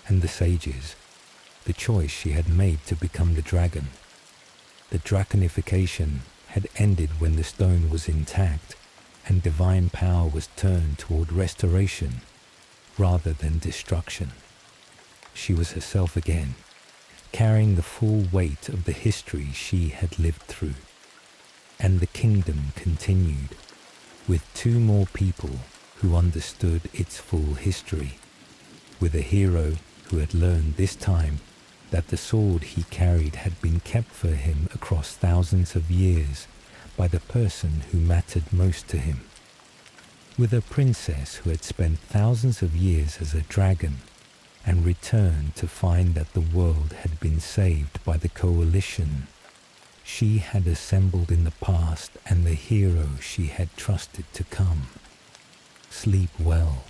and the sages, the choice she had made to become the dragon. The draconification had ended when the stone was intact and divine power was turned toward restoration rather than destruction. She was herself again, carrying the full weight of the history she had lived through. And the kingdom continued, with two more people who understood its full history, with a hero who had learned this time that the sword he carried had been kept for him across thousands of years by the person who mattered most to him, with a princess who had spent thousands of years as a dragon and returned to find that the world had been saved by the coalition she had assembled in the past and the hero she had trusted to come. Sleep well.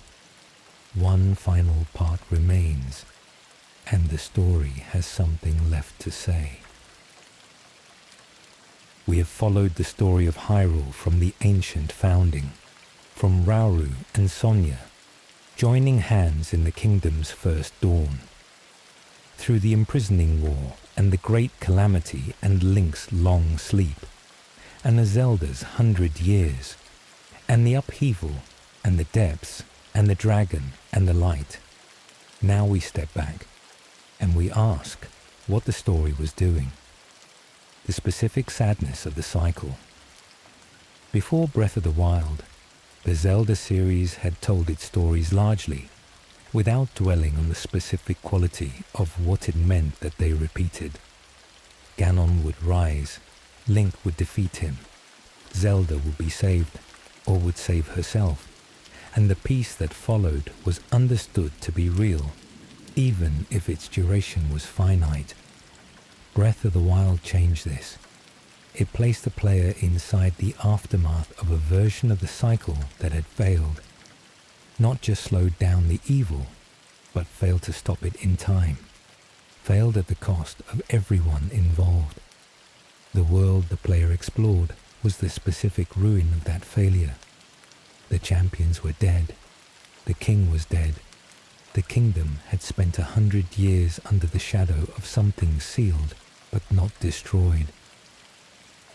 One final part remains, and the story has something left to say. We have followed the story of Hyrule from the ancient founding, from Rauru and Sonia, joining hands in the kingdom's first dawn, through the imprisoning war and the great calamity and Link's long sleep, and the Zelda's 100 years, and the upheaval and the depths and the dragon and the light. Now we step back and we ask what the story was doing, the specific sadness of the cycle. Before Breath of the Wild, the Zelda series had told its stories largely, without dwelling on the specific quality of what it meant that they repeated. Ganon would rise, Link would defeat him, Zelda would be saved, or would save herself, and the peace that followed was understood to be real, even if its duration was finite. Breath of the Wild changed this. It placed the player inside the aftermath of a version of the cycle that had failed. Not just slowed down the evil, but failed to stop it in time. Failed at the cost of everyone involved. The world the player explored was the specific ruin of that failure. The champions were dead. The king was dead. The kingdom had spent 100 years under the shadow of something sealed but not destroyed.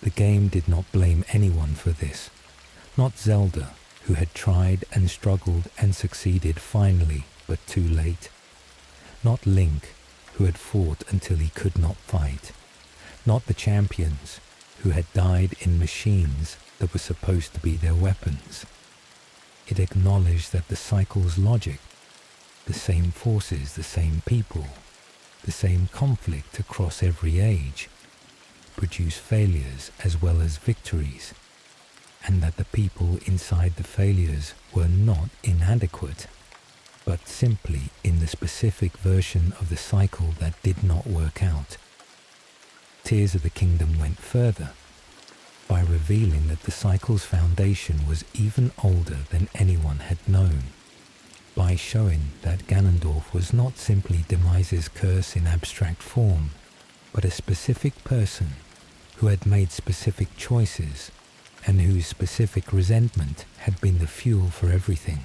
The game did not blame anyone for this. Not Zelda, who had tried and struggled and succeeded finally, but too late. Not Link, who had fought until he could not fight. Not the champions, who had died in machines that were supposed to be their weapons. It acknowledged that the cycle's logic, the same forces, the same people, the same conflict across every age, produce failures as well as victories, and that the people inside the failures were not inadequate, but simply in the specific version of the cycle that did not work out. Tears of the Kingdom went further by revealing that the cycle's foundation was even older than anyone had known, by showing that Ganondorf was not simply Demise's curse in abstract form, but a specific person who had made specific choices and whose specific resentment had been the fuel for everything.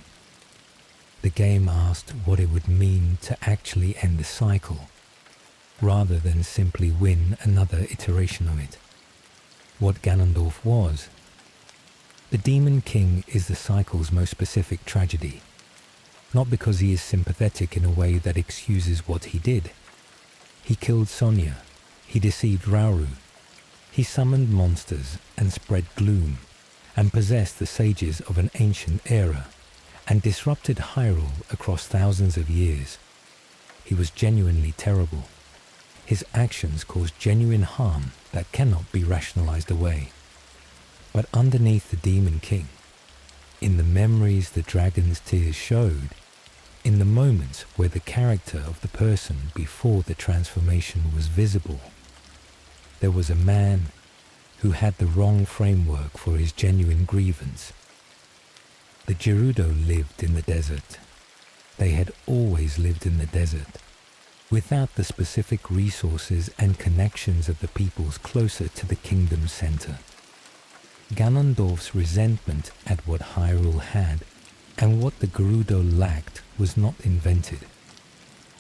The game asked what it would mean to actually end the cycle, rather than simply win another iteration of it. What Ganondorf was. The Demon King is the cycle's most specific tragedy, not because he is sympathetic in a way that excuses what he did. He killed Sonia, he deceived Rauru, he summoned monsters and spread gloom, and possessed the sages of an ancient era, and disrupted Hyrule across thousands of years. He was genuinely terrible. His actions caused genuine harm that cannot be rationalized away. But underneath the Demon King, in the memories the dragon's tears showed, in the moments where the character of the person before the transformation was visible, there was a man who had the wrong framework for his genuine grievance. The Gerudo lived in the desert. They had always lived in the desert, without the specific resources and connections of the peoples closer to the kingdom's center. Ganondorf's resentment at what Hyrule had and what the Gerudo lacked was not invented.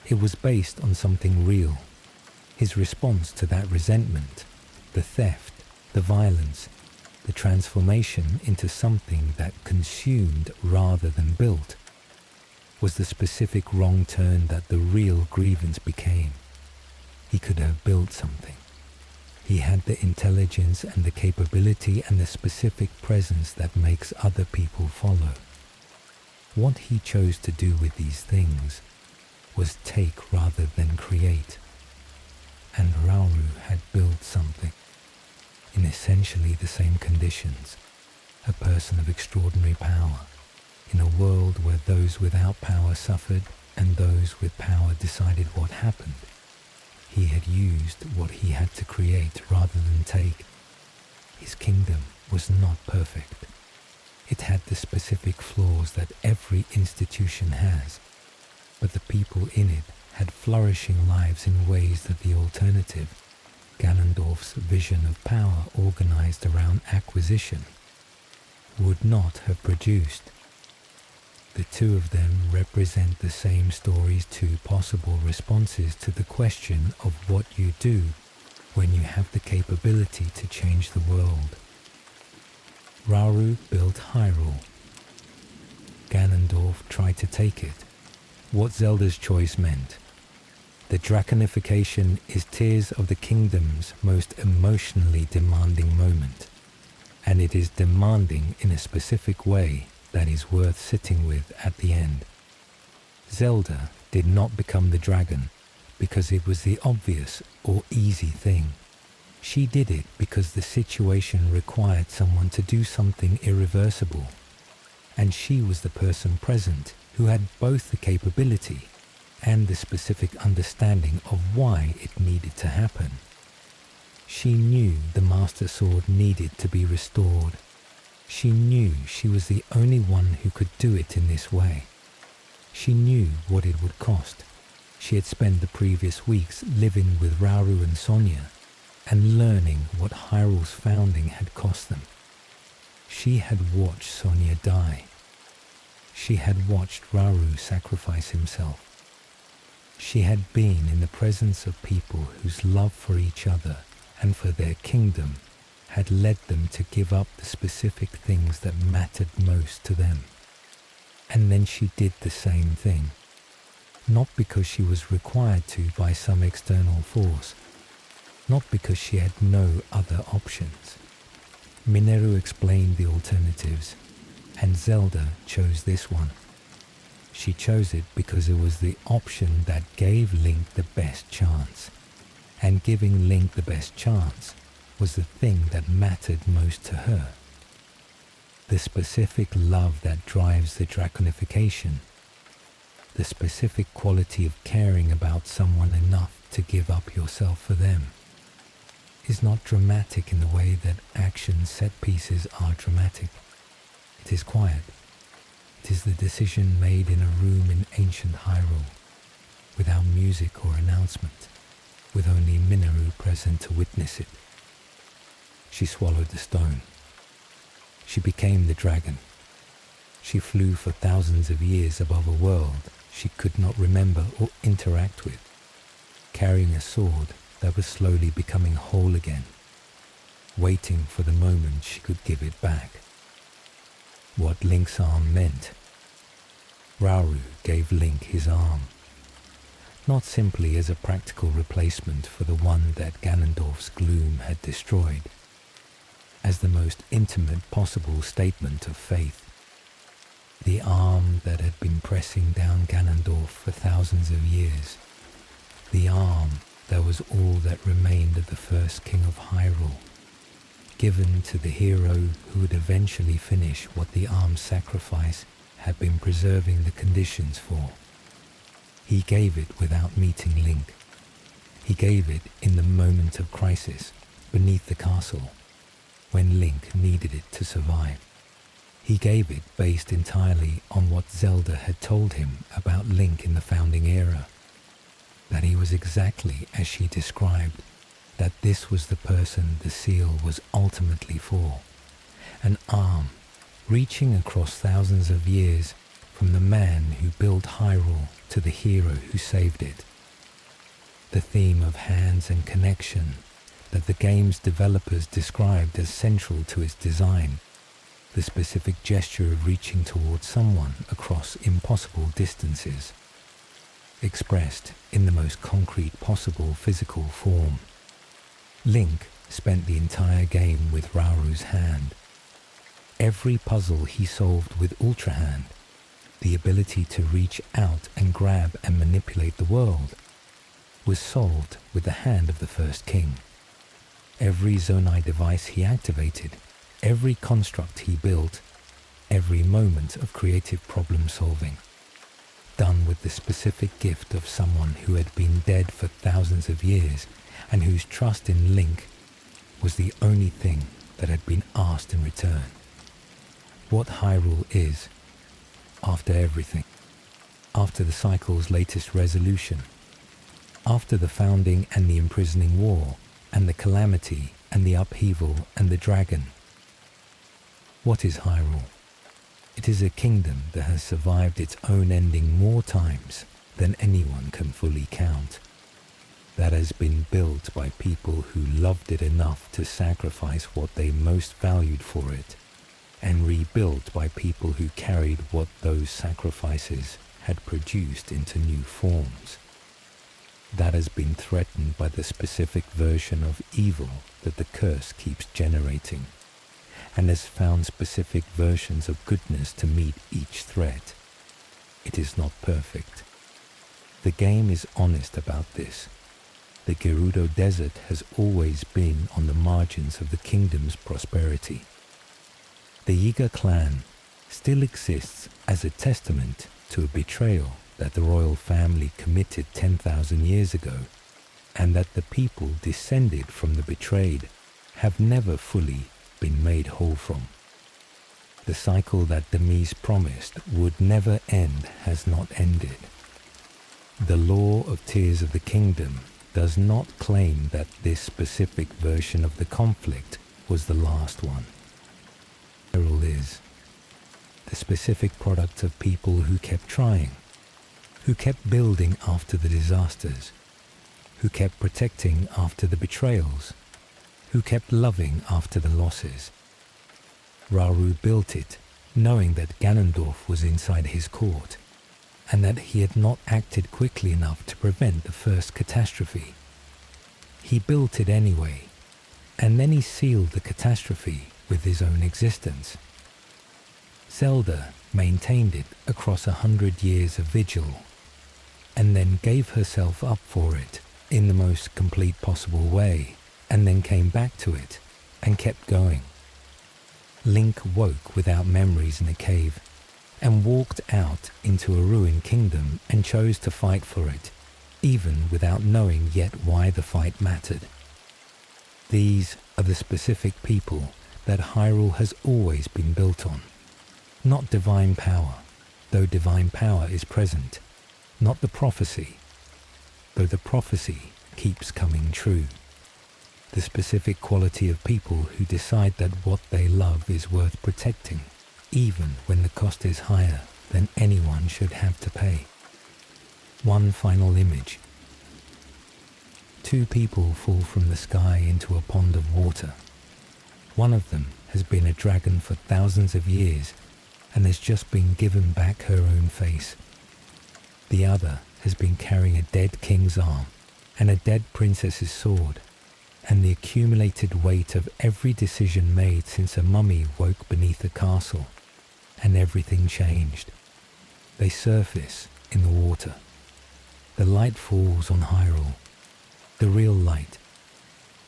It was based on something real. His response to that resentment, the theft, the violence, the transformation into something that consumed rather than built, was the specific wrong turn that the real grievance became. He could have built something. He had the intelligence and the capability and the specific presence that makes other people follow. What he chose to do with these things was take rather than create. And Rauru had built something, in essentially the same conditions, a person of extraordinary power, in a world where those without power suffered and those with power decided what happened. He had used what he had to create rather than take. His kingdom was not perfect. It had the specific flaws that every institution has, but the people in it had flourishing lives in ways that the alternative, Ganondorf's vision of power organized around acquisition, would not have produced. The two of them represent the same story's two possible responses to the question of what you do when you have the capability to change the world. Rauru built Hyrule. Ganondorf tried to take it. What Zelda's choice meant. The Draconification is Tears of the Kingdom's most emotionally demanding moment, and it is demanding in a specific way that is worth sitting with at the end. Zelda did not become the dragon because it was the obvious or easy thing. She did it because the situation required someone to do something irreversible, and she was the person present who had both the capability and the specific understanding of why it needed to happen. She knew the Master Sword needed to be restored. She knew she was the only one who could do it in this way. She knew what it would cost. She had spent the previous weeks living with Rauru and Sonia and learning what Hyrule's founding had cost them. She had watched Sonia die. She had watched Rauru sacrifice himself. She had been in the presence of people whose love for each other and for their kingdom had led them to give up the specific things that mattered most to them. And then she did the same thing, not because she was required to by some external force, not because she had no other options. Mineru explained the alternatives, and Zelda chose this one. She chose it because it was the option that gave Link the best chance, and giving Link the best chance was the thing that mattered most to her. the specific love that drives the draconification, the specific quality of caring about someone enough to give up yourself for them, is not dramatic in the way that action set pieces are dramatic. It is quiet. It is the decision made in a room in ancient Hyrule, without music or announcement, with only Minoru present to witness it. She swallowed the stone. She became the dragon. She flew for thousands of years above a world she could not remember or interact with, carrying a sword that was slowly becoming whole again, waiting for the moment she could give it back. What Link's arm meant. Rauru gave Link his arm, not simply as a practical replacement for the one that Ganondorf's gloom had destroyed, as the most intimate possible statement of faith. The arm that had been pressing down Ganondorf for thousands of years. The arm that was all that remained of the first king of Hyrule, given to the hero who would eventually finish what the arm's sacrifice had been preserving the conditions for. He gave it without meeting Link. He gave it in the moment of crisis, beneath the castle, when Link needed it to survive. He gave it based entirely on what Zelda had told him about Link in the founding era, that he was exactly as she described, that this was the person the seal was ultimately for, an arm reaching across thousands of years from the man who built Hyrule to the hero who saved it. The theme of hands and connection that the game's developers described as central to its design, the specific gesture of reaching towards someone across impossible distances, expressed in the most concrete possible physical form. Link spent the entire game with Rauru's hand. Every puzzle he solved with Ultra Hand, the ability to reach out and grab and manipulate the world, was solved with the hand of the first king. Every Zonai device he activated, every construct he built, every moment of creative problem solving, done with the specific gift of someone who had been dead for thousands of years and whose trust in Link was the only thing that had been asked in return. What Hyrule is, after everything, after the cycle's latest resolution, after the founding and the imprisoning war, and the calamity and the upheaval and the dragon. What is Hyrule? It is a kingdom that has survived its own ending more times than anyone can fully count, that has been built by people who loved it enough to sacrifice what they most valued for it, and rebuilt by people who carried what those sacrifices had produced into new forms, that has been threatened by the specific version of evil that the curse keeps generating, and has found specific versions of goodness to meet each threat. It is not perfect. The game is honest about this. The Gerudo Desert has always been on the margins of the kingdom's prosperity. The Yiga clan still exists as a testament to a betrayal that the royal family committed 10,000 years ago, and that the people descended from the betrayed have never fully been made whole from. The cycle that Demise promised would never end has not ended. The law of Tears of the Kingdom does not claim that this specific version of the conflict was the last one. Hyrule is the specific product of people who kept trying, who kept building after the disasters, who kept protecting after the betrayals, who kept loving after the losses. Rauru built it, knowing that Ganondorf was inside his court, and that he had not acted quickly enough to prevent the first catastrophe. He built it anyway, and then he sealed the catastrophe with his own existence. Zelda maintained it across 100 years of Vigil, and then gave herself up for it in the most complete possible way, and then came back to it and kept going. Link woke without memories in a cave and walked out into a ruined kingdom and chose to fight for it, even without knowing yet why the fight mattered. These are the specific people that Hyrule has always been built on. Not divine power, though divine power is present. Not the prophecy, though the prophecy keeps coming true. The specific quality of people who decide that what they love is worth protecting, even when the cost is higher than anyone should have to pay. One final image. Two people fall from the sky into a pond of water. One of them has been a dragon for thousands of years and has just been given back her own face. The other has been carrying a dead king's arm and a dead princess's sword, and the accumulated weight of every decision made since a mummy woke beneath the castle, and everything changed. They surface in the water. The light falls on Hyrule, the real light,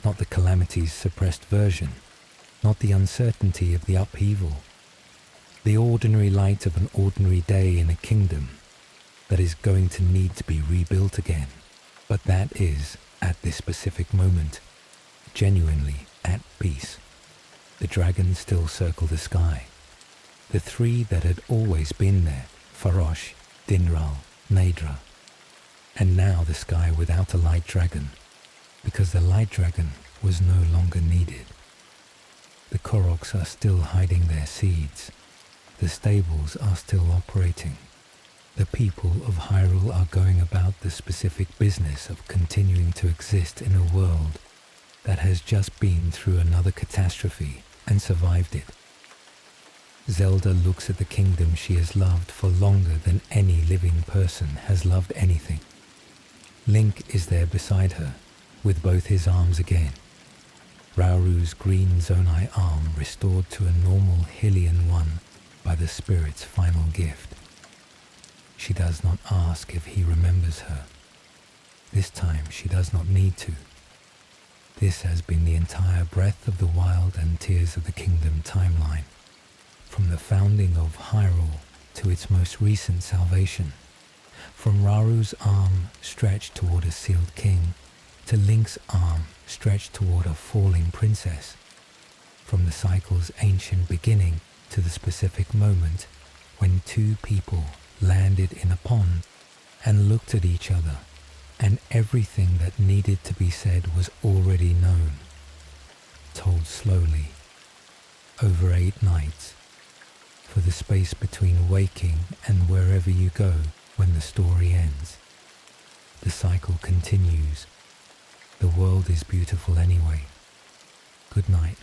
not the calamity's suppressed version, not the uncertainty of the upheaval, the ordinary light of an ordinary day in a kingdom that is going to need to be rebuilt again, but that is, at this specific moment, genuinely at peace. The dragons still circle the sky. The three that had always been there, Farosh, Dinral, Naydra, and now the sky without a light dragon, because the light dragon was no longer needed. The Koroks are still hiding their seeds. The stables are still operating. The people of Hyrule are going about the specific business of continuing to exist in a world that has just been through another catastrophe and survived it. Zelda looks at the kingdom she has loved for longer than any living person has loved anything. Link is there beside her, with both his arms again. Rauru's green Zonai arm restored to a normal Hylian one by the spirit's final gift. She does not ask if he remembers her. This time she does not need to. This has been the entire breadth of the Wild and Tears of the Kingdom timeline, from the founding of Hyrule to its most recent salvation, from Rauru's arm stretched toward a sealed king to Link's arm stretched toward a falling princess, from the cycle's ancient beginning to the specific moment when two people landed in a pond and looked at each other, and everything that needed to be said was already known, told slowly, over 8 nights, for the space between waking and wherever you go when the story ends. The cycle continues. The world is beautiful anyway. Good night.